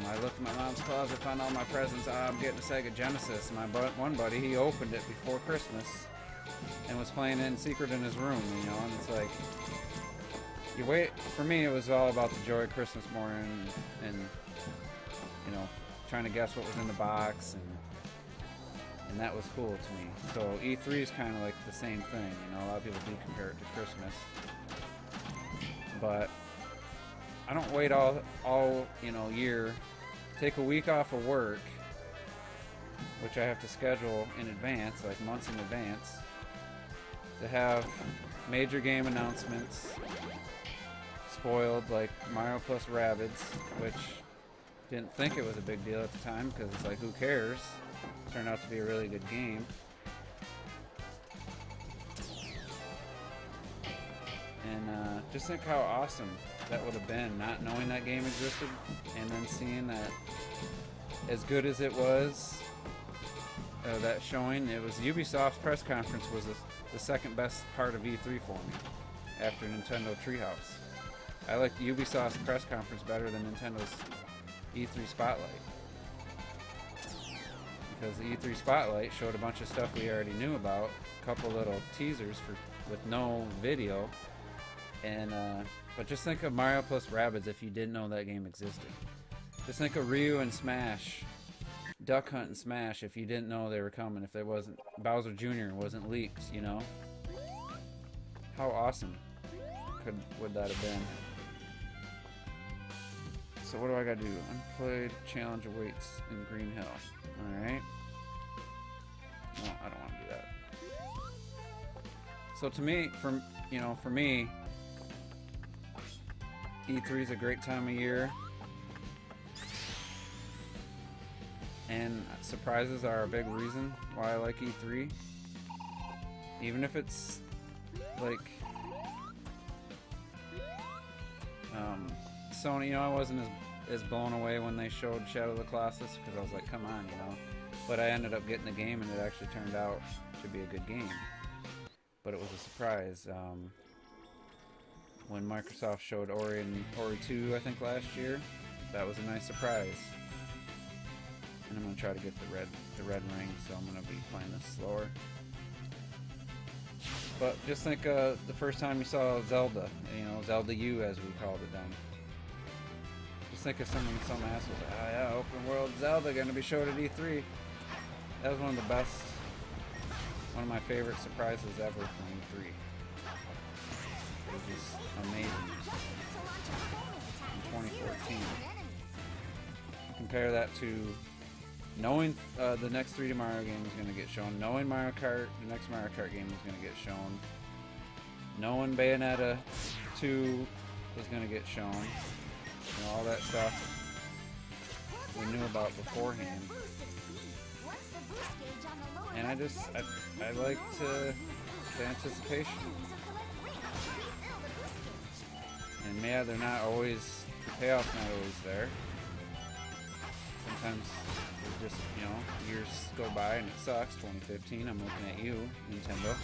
I looked in my mom's closet, found all my presents. I'm getting a Sega Genesis. My one buddy, he opened it before Christmas and was playing it in secret in his room, you know, and it's like, you wait, for me it was all about the joy of Christmas morning and you know, trying to guess what was in the box, and that was cool to me. So E3 is kind of like the same thing, you know, a lot of people do compare it to Christmas, but I don't wait all you know, year, take a week off of work, which I have to schedule in advance, like months in advance, to have major game announcements spoiled, like Mario plus Rabbids, which didn't think it was a big deal at the time because it's like, who cares? It turned out to be a really good game. And just think how awesome that would have been, not knowing that game existed and then seeing that as good as it was, that showing, it was Ubisoft's press conference was the second best part of E3 for me after Nintendo Treehouse. I liked Ubisoft's press conference better than Nintendo's E3 Spotlight, because the E3 Spotlight showed a bunch of stuff we already knew about, a couple little teasers with no video, and but just think of Mario plus Rabbids if you didn't know that game existed. Just think of Ryu and Smash, Duck Hunt and Smash if you didn't know they were coming, if there wasn't Bowser Jr. wasn't leaked, you know? How awesome would that have been? So what do I gotta do? Unplayed challenge awaits in Green Hill. Alright. No, I don't want to do that. So to me, for me, E3 is a great time of year. And surprises are a big reason why I like E3. Even if it's like Sony, you know, I wasn't as blown away when they showed Shadow of the Colossus because I was like, come on, you know. But I ended up getting the game and it actually turned out to be a good game. But it was a surprise. When Microsoft showed Ori 2, I think last year, that was a nice surprise. And I'm gonna try to get the red ring, so I'm gonna be playing this slower. But just think the first time you saw Zelda, you know, Zelda U as we called it then. Just think of some assholes. Oh yeah, open world Zelda gonna be showed at E3. That was one of the best, one of my favorite surprises ever from E3. It was just amazing. In 2014. Compare that to knowing the next 3D Mario game is gonna get shown, knowing Mario Kart, the next Mario Kart game is gonna get shown, knowing Bayonetta 2 was gonna get shown. You know, all that stuff we knew about beforehand. And I like the anticipation. And yeah, they're not always, the payoff's not always there. Sometimes there's just, you know, years go by and it sucks. 2015, I'm looking at you, Nintendo.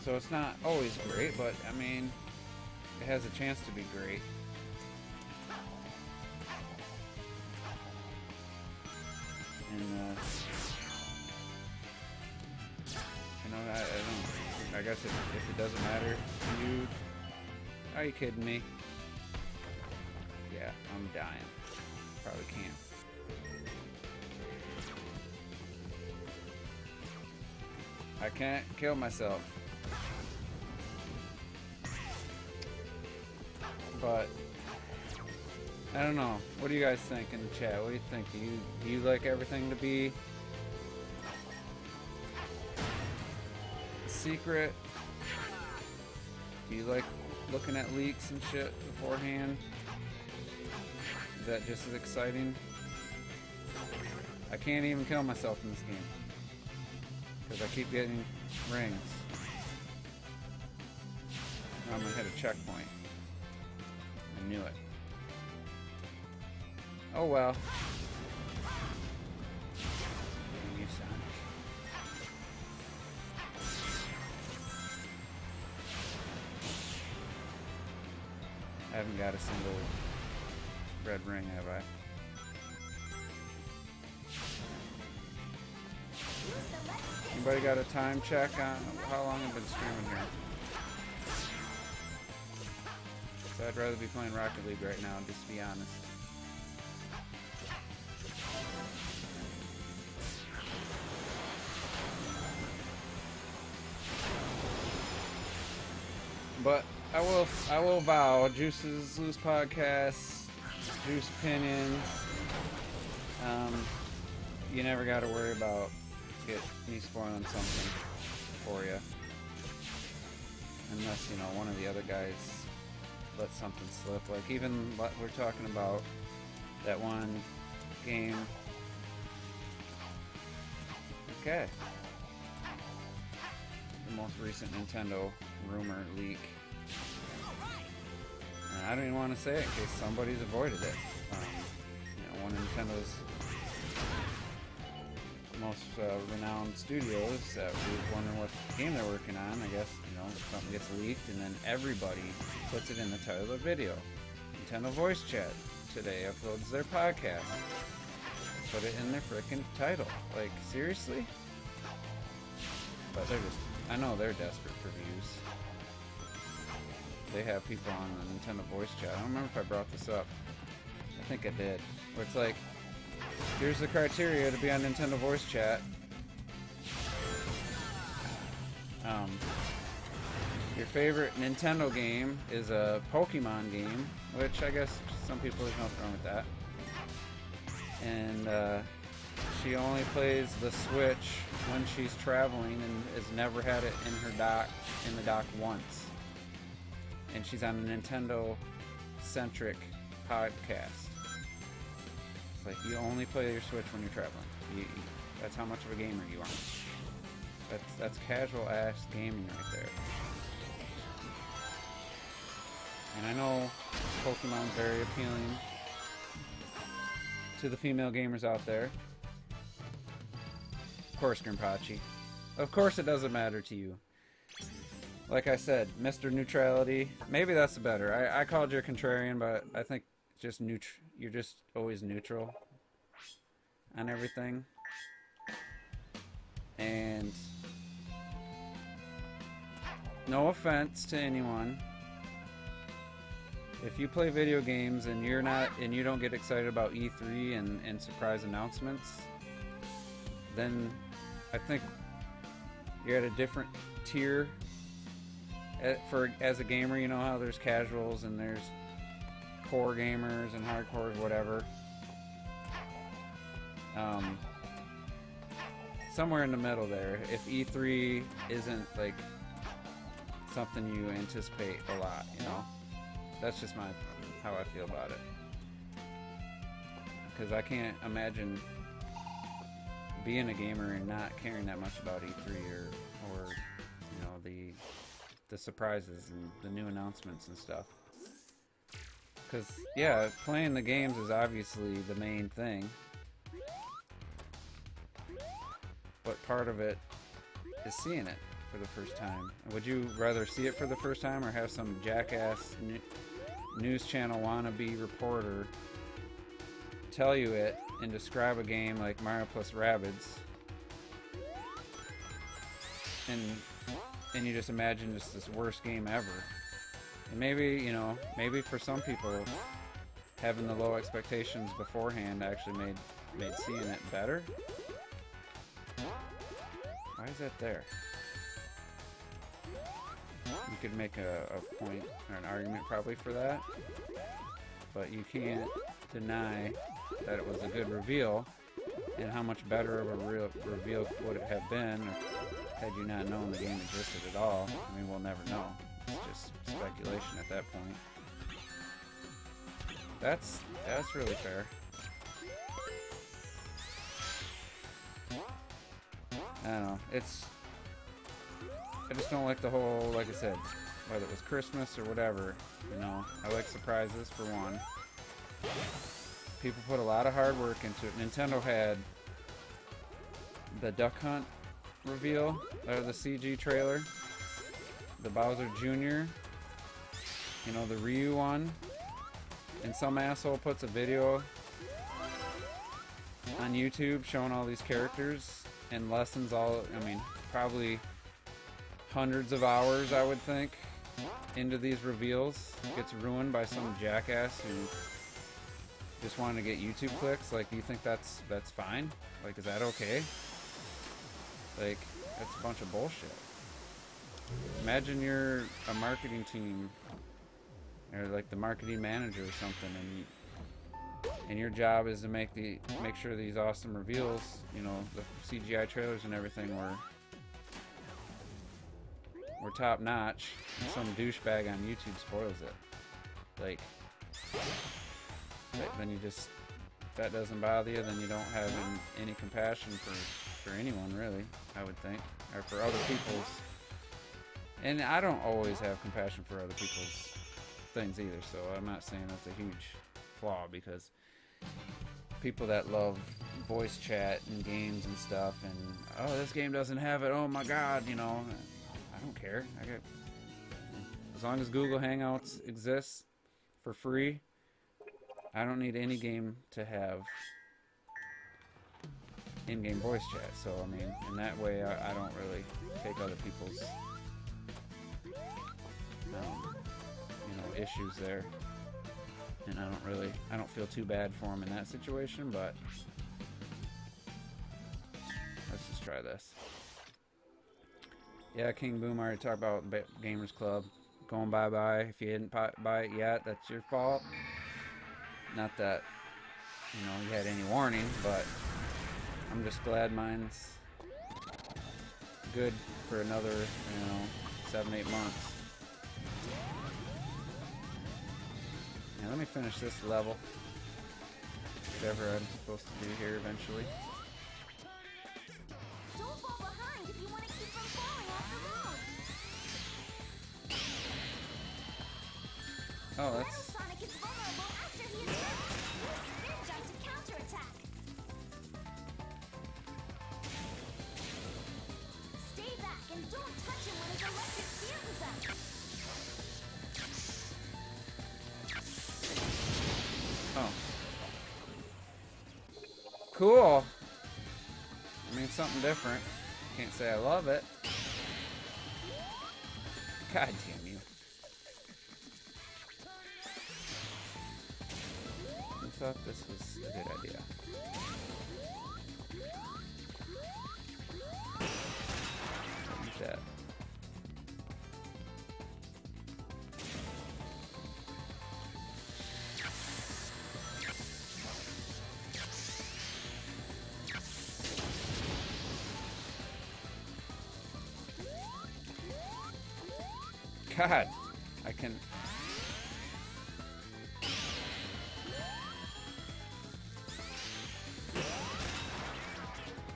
So it's not always great, but I mean, it has a chance to be great. And you know, I guess if it doesn't matter to you, are you kidding me? Yeah, I'm dying. Probably can't. I can't kill myself. But I don't know. What do you guys think in the chat? What do you think? Do you like everything to be secret? Do you like looking at leaks and shit beforehand? Is that just as exciting? I can't even kill myself in this game because I keep getting rings. I'm gonna hit a checkpoint. I knew it. Oh well. Damn you, son. I haven't got a single red ring, have I? Anybody got a time check on how long I've been streaming here? So I'd rather be playing Rocket League right now, just to be honest. But I will vow, Juice's Loose Podcasts, Juice Opinions, you never got to worry about me spoiling something for you. Unless, you know, one of the other guys let something slip. Like even we're talking about that one game. Okay. The most recent Nintendo rumor leak. And I don't even want to say it in case somebody's avoided it. You know, one of Nintendo's most renowned studios that was wondering what game they're working on. I guess, you know, something gets leaked and then everybody puts it in the title of the video. Nintendo Voice Chat today uploads their podcast. Put it in their frickin' title. Like, seriously? But they're just, I know they're desperate for views. They have people on the Nintendo Voice Chat. I don't remember if I brought this up. I think I did. Where it's like, here's the criteria to be on Nintendo Voice Chat. Your favorite Nintendo game is a Pokemon game, which I guess some people, there's nothing wrong with that. And she only plays the Switch when she's traveling and has never had it in her dock, in the dock once. And she's on a Nintendo-centric podcast. It's like, you only play your Switch when you're traveling. That's how much of a gamer you are. That's casual-ass gaming right there. And I know Pokemon's very appealing to the female gamers out there. Of course, Grimpachi. Of course it doesn't matter to you. Like I said, Mr. Neutrality. Maybe that's better. I called you a contrarian, but I think just you're just always neutral on everything. And no offense to anyone, if you play video games and you don't get excited about E3 and surprise announcements, then I think you're at a different tier. As a gamer, you know how there's casuals and there's core gamers and hardcore, whatever. Somewhere in the middle there. If E3 isn't like something you anticipate a lot, you know, that's just how I feel about it. Because I can't imagine being a gamer and not caring that much about E3 or you know, the surprises and the new announcements and stuff. Because yeah, playing the games is obviously the main thing, but part of it is seeing it for the first time. Would you rather see it for the first time or have some jackass news channel wannabe reporter tell you it and describe a game like Mario plus Rabbids, and you just imagine just this worst game ever? And maybe, you know, maybe for some people having the low expectations beforehand actually made seeing it better. Why is that there? You could make a point or an argument probably for that, but you can't deny that it was a good reveal, and how much better of a real reveal would it have been had you not known the game existed at all. I mean, we'll never know. It's just speculation at that point. That's really fair. I don't know. I just don't like the whole, like I said, whether it was Christmas or whatever, you know. I like surprises for one. People put a lot of hard work into it. Nintendo had the Duck Hunt reveal, or the CG trailer, the Bowser Jr., you know, the Ryu one, and some asshole puts a video on YouTube showing all these characters and lessons probably hundreds of hours, I would think, into these reveals. Gets ruined by some jackass who just wanted to get YouTube clicks. Like, do you think that's fine? Like, is that okay? Like, that's a bunch of bullshit. Imagine you're a marketing team, or like the marketing manager or something, and your job is to make sure these awesome reveals, you know, the CGI trailers and everything were top notch, and some douchebag on YouTube spoils it. Like, then you just, that doesn't bother you, then you don't have any compassion for anyone, really, I would think, or for other people's. And I don't always have compassion for other people's things either, so I'm not saying that's a huge flaw, because people that love voice chat and games and stuff, and oh, this game doesn't have it, oh my god, you know, I don't care. As long as Google Hangouts exists for free, I don't need any game to have in-game voice chat. So I mean, in that way, I don't really take other people's issues there, and I don't feel too bad for them in that situation. But let's just try this. Yeah, King Boom, I already talked about Gamers Club going bye-bye. If you didn't buy it yet, that's your fault. Not that, you know, you had any warning, but I'm just glad mine's good for another, 7-8 months. Now let me finish this level. Whatever I'm supposed to do here eventually. Don't fall behind if you want to keep from falling off the road. Oh, that's... Sonic is vulnerable after he is hit. Spin jump to counterattack. Stay back and don't touch him when his electric field is up. Oh. Cool. I mean, something different. Can't say I love it. God damn you. thought this was a good idea. Like that. God, I can...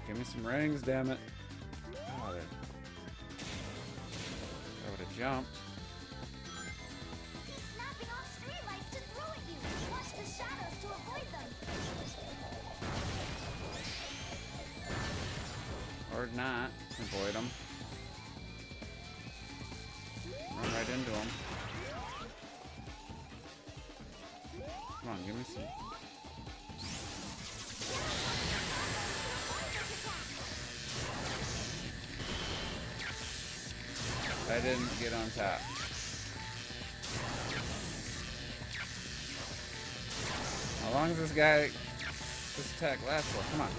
Give me some rings, damn it. Oh, I would have jumped. He's snapping off streetlights to throw at you. Watch the shadows to avoid them. Or not. Avoid them. Run right into them. Come on, give me some. I didn't get on top. How long does this attack last for? Come on.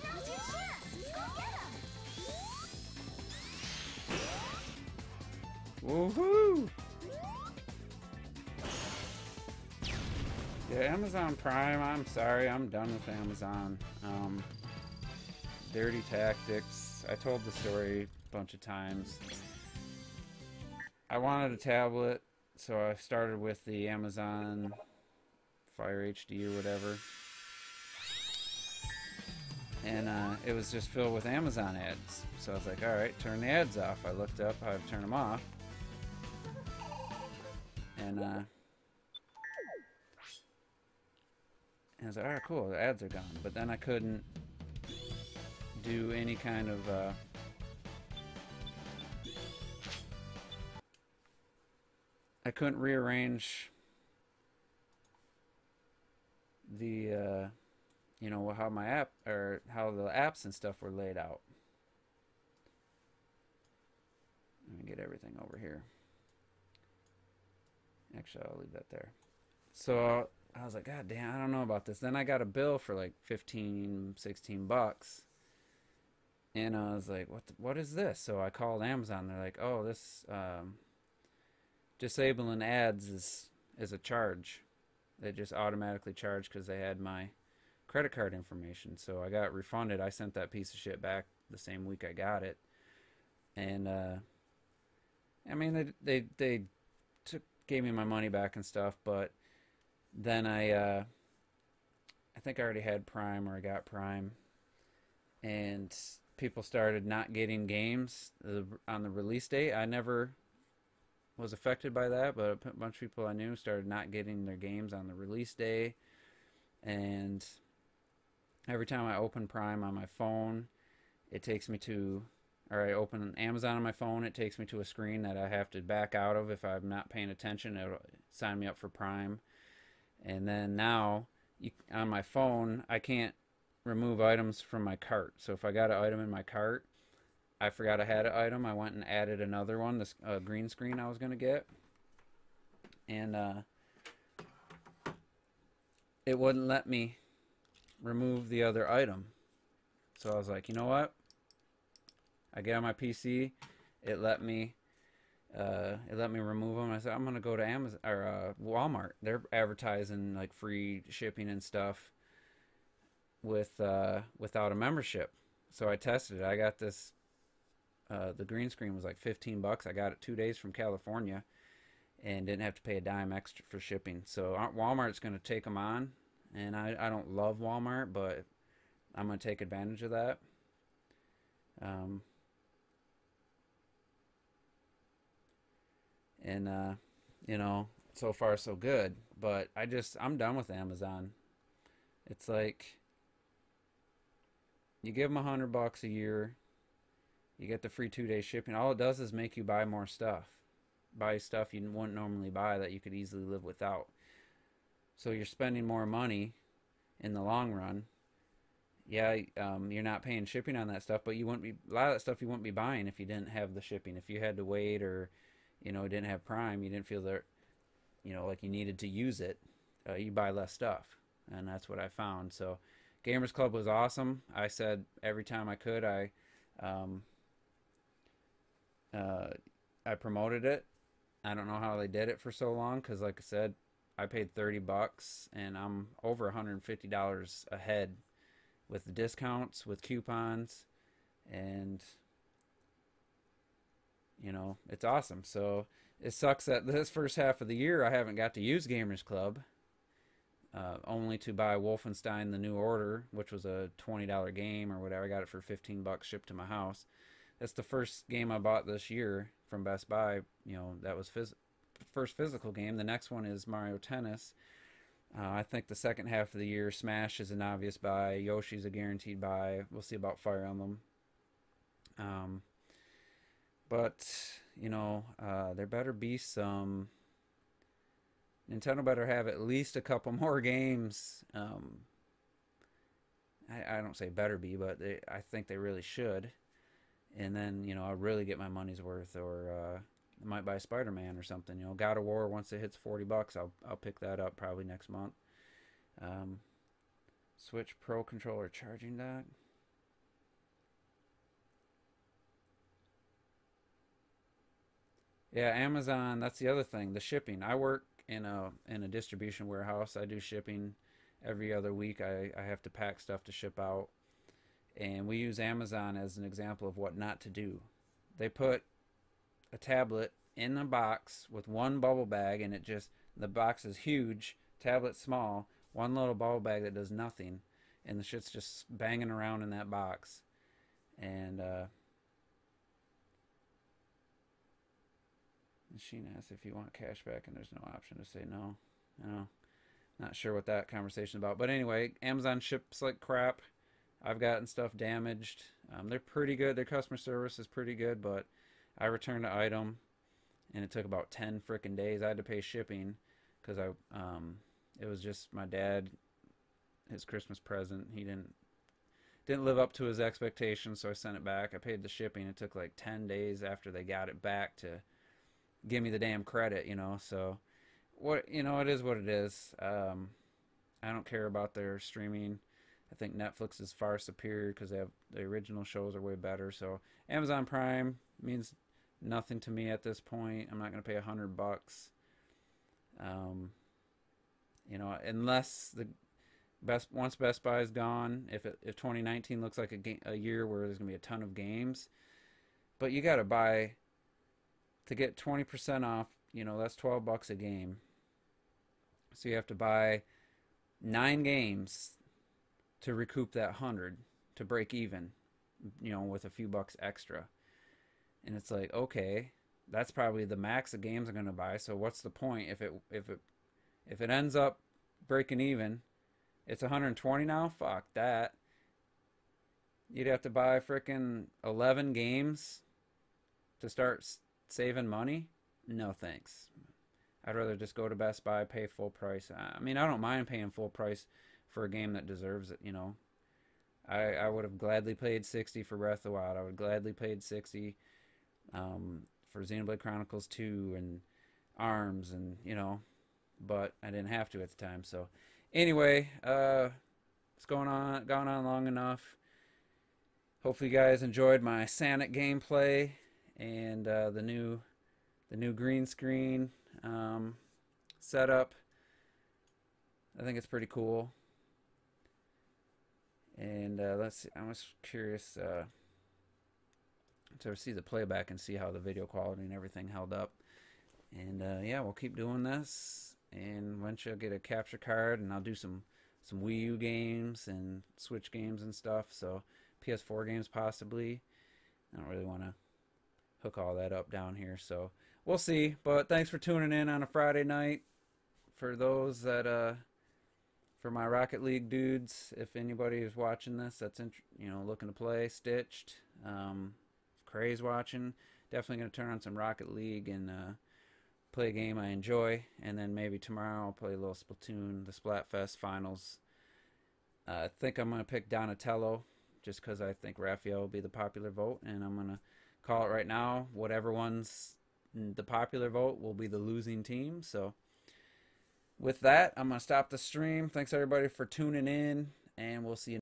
Now's your chance. Go get him. Woohoo! Yeah, Amazon Prime, I'm sorry, I'm done with Amazon. Dirty tactics. I told the story a bunch of times. I wanted a tablet, so I started with the Amazon Fire HD or whatever. And it was just filled with Amazon ads. So I was like, alright, turn the ads off. I looked up how to turn them off. And I was like, alright, cool, the ads are gone. But then I couldn't do any kind of I couldn't rearrange the you know, how my app or how the apps and stuff were laid out. Let me get everything over here. Actually, I'll leave that there. So I was like, God damn, I don't know about this. Then I got a bill for like 15, 16 bucks. And I was like, what is this? So I called Amazon. They're like, oh, this disabling ads is a charge. They just automatically charge because they had my credit card information. So I got refunded. I sent that piece of shit back the same week I got it. And I mean, they gave me my money back and stuff, but then I think I already had Prime, or I got Prime, and people started not getting games on the release date. I never was affected by that, but a bunch of people I knew started not getting their games on the release day. And every time I open Prime on my phone, it takes me to, or I open Amazon on my phone, it takes me to a screen that I have to back out of if I'm not paying attention. It'll sign me up for Prime. And then now, on my phone, I can't remove items from my cart. So if I got an item in my cart, I forgot I had an item, I went and added another one, this green screen I was going to get. And it wouldn't let me remove the other item. So I was like, you know what? I get on my PC, it let me remove them. I said, I'm gonna go to Amazon or Walmart. They're advertising like free shipping and stuff without a membership. So I tested it. I got this. The green screen was like 15 bucks. I got it 2 days from California, and didn't have to pay a dime extra for shipping. So Walmart's gonna take them on, and I don't love Walmart, but I'm gonna take advantage of that. And you know, so far so good, but I'm done with Amazon. It's like you give them $100 a year, you get the free 2-day shipping. All it does is make you buy more stuff, buy stuff you wouldn't normally buy that you could easily live without. So you're spending more money in the long run. Yeah, you're not paying shipping on that stuff, but you wouldn't be, a lot of that stuff you wouldn't be buying if you didn't have the shipping. If you had to wait, or you know, didn't have Prime, you didn't feel that, you know, like you needed to use it you buy less stuff, and that's what I found. So Gamers Club was awesome. I said every time I could, um, uh, I promoted it. I don't know how they did it for so long, because like I said, I paid $30 and I'm over $150 ahead with the discounts, with coupons, and you know, it's awesome. So it sucks that this first half of the year I haven't got to use Gamers Club, only to buy Wolfenstein: The New Order, which was a $20 game or whatever. I got it for $15 shipped to my house. That's the first game I bought this year from Best Buy. You know, that was first physical game. The next one is Mario Tennis. I think the second half of the year, Smash is an obvious buy. Yoshi's a guaranteed buy. We'll see about Fire Emblem. But, you know, there better be some... Nintendo better have at least a couple more games. I don't say better be, but I think they really should. And then, you know, I'll really get my money's worth, or I might buy Spider-Man or something. You know, God of War, once it hits $40, I'll pick that up probably next month. Switch Pro controller charging dock. Yeah, Amazon, that's the other thing, the shipping. I work in a distribution warehouse. I do shipping every other week. I have to pack stuff to ship out. And we use Amazon as an example of what not to do. They put a tablet in a box with one bubble bag, and the box is huge, tablet small, one little bubble bag that does nothing, and the shit's just banging around in that box. And machine asks if you want cash back, and there's no option to say no. No, not sure what that conversation is about. But anyway, Amazon ships like crap. I've gotten stuff damaged. They're pretty good. Their customer service is pretty good, but I returned the item, and it took about 10 freaking days. I had to pay shipping because it was just my dad, his Christmas present. He didn't live up to his expectations, so I sent it back. I paid the shipping. It took like 10 days after they got it back to give me the damn credit, you know. So what, you know, it is what it is. I don't care about their streaming. I think Netflix is far superior because they have the original shows are way better. So Amazon Prime means nothing to me at this point. I'm not going to pay $100. You know, unless once Best Buy is gone, if 2019 looks like a year where there's going to be a ton of games, but you got to buy to get 20% off. You know, that's $12 a game. So you have to buy 9 games to recoup that 100 to break even, you know, with a few bucks extra. And it's like, okay, that's probably the max of games I'm going to buy. So what's the point if it ends up breaking even? It's 120 now. Fuck that. You'd have to buy frickin' 11 games to start saving money. No thanks. I'd rather just go to Best Buy, pay full price. I mean, I don't mind paying full price for a game that deserves it, you know. I would have gladly paid $60 for Breath of the Wild. I would gladly paid $60 for Xenoblade Chronicles 2 and ARMS, and you know, but I didn't have to at the time. So anyway, it's gone on long enough. Hopefully you guys enjoyed my Sonic gameplay and the new green screen setup. I think it's pretty cool. And let's see, I was curious to see the playback and see how the video quality and everything held up. And yeah, we'll keep doing this, and eventually I'll get a capture card, and I'll do some Wii U games and Switch games and stuff. So PS4 games possibly. I don't really want to hook all that up down here, so we'll see. But thanks for tuning in on a Friday night. For those that for my Rocket League dudes, if anybody is watching this that's you know, looking to play Stitched, Craze watching, definitely going to turn on some Rocket League and play a game I enjoy. And then maybe tomorrow I'll play a little Splatoon, the Splatfest finals. I think I'm going to pick Donatello just because I think Raphael will be the popular vote, and I'm going to call it right now. Whatever one's the popular vote will be the losing team. So with that, I'm going to stop the stream. Thanks everybody for tuning in, and we'll see you